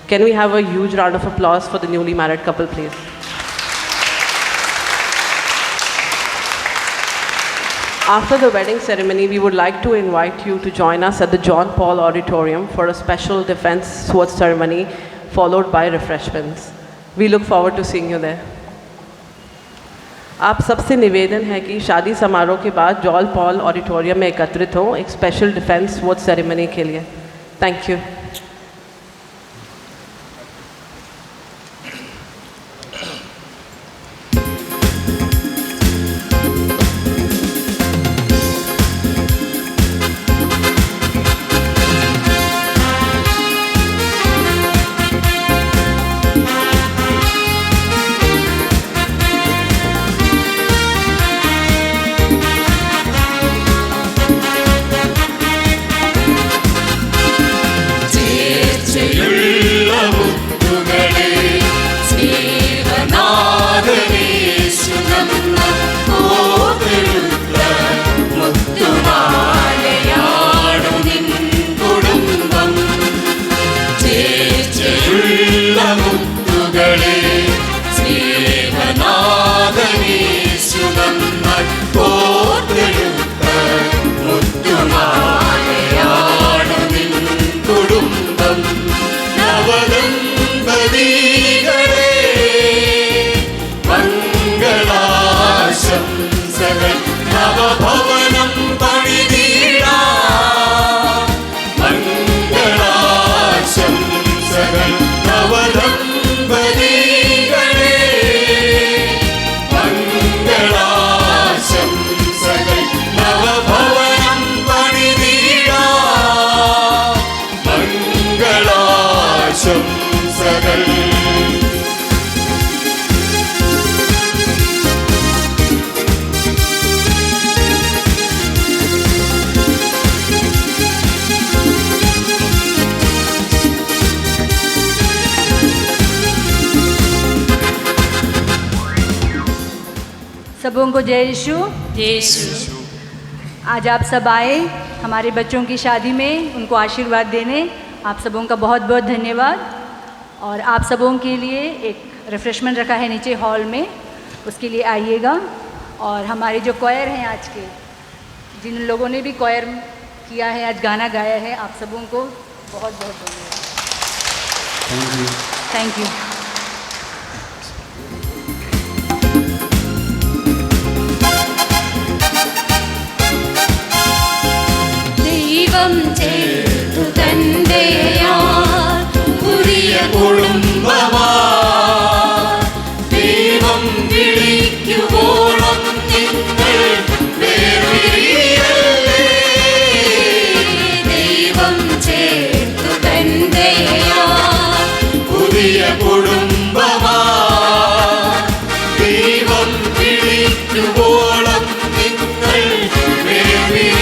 Can we have a huge round of applause for the newly married couple, please? After the wedding ceremony, we would like to invite you to join us at the John Paul Auditorium for a special defense sword ceremony followed by refreshments. We look forward to seeing you there. आप सबसे निवेदन है कि शादी समारोह के बाद John Paul auditorium में एकत्रित हों एक स्पेशल डिफेंस वोट सेरेमनी के लिए. Thank you. सबों को जय यीशु. യേശു. आज आप सब आए हमारे बच्चों की शादी में उनको आशीर्वाद देने. आप सबों का बहुत बहुत धन्यवाद. और आप सबों के लिए एक रिफ्रेशमेंट रखा है नीचे हॉल में, उसके लिए आइएगा. और हमारे जो कॉयर हैं आज के, जिन लोगों ने भी कॉयर किया है, आज गाना गाया है, आप सबों को बहुत बहुत धन्यवाद. Thank you. ദൈവം ചേർത്തു തന്റെയാൽ പുതിയ കുടുംബമാ ദൈവം വിളിക്കുവോളം നിങ്ങൾ വേർപിരിയല്ലേ. ദൈവം ചേർത്തു തന്റെയാൽ പുതിയ കുടുംബമാ ദൈവം വിളിക്കുവോളം നിങ്ങൾ വേർപിരിയല്ലേ.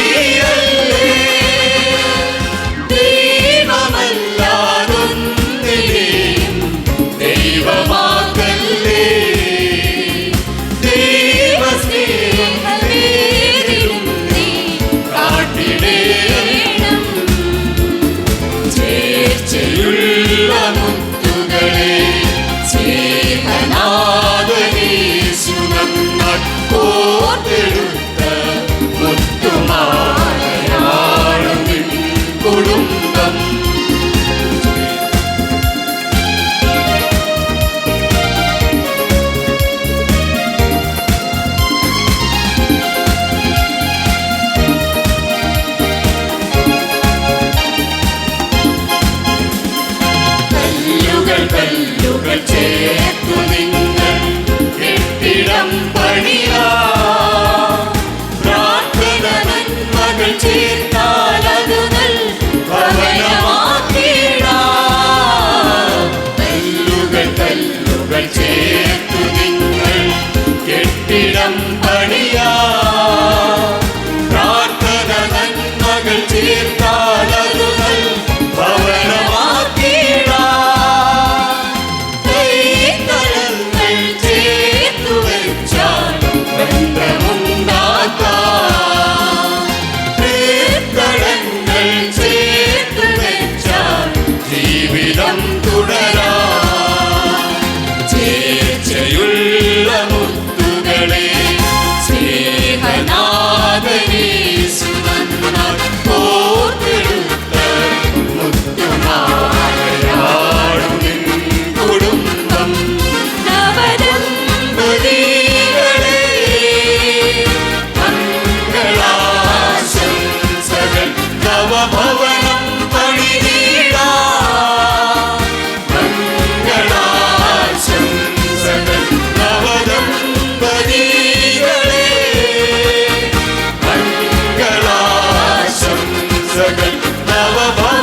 भव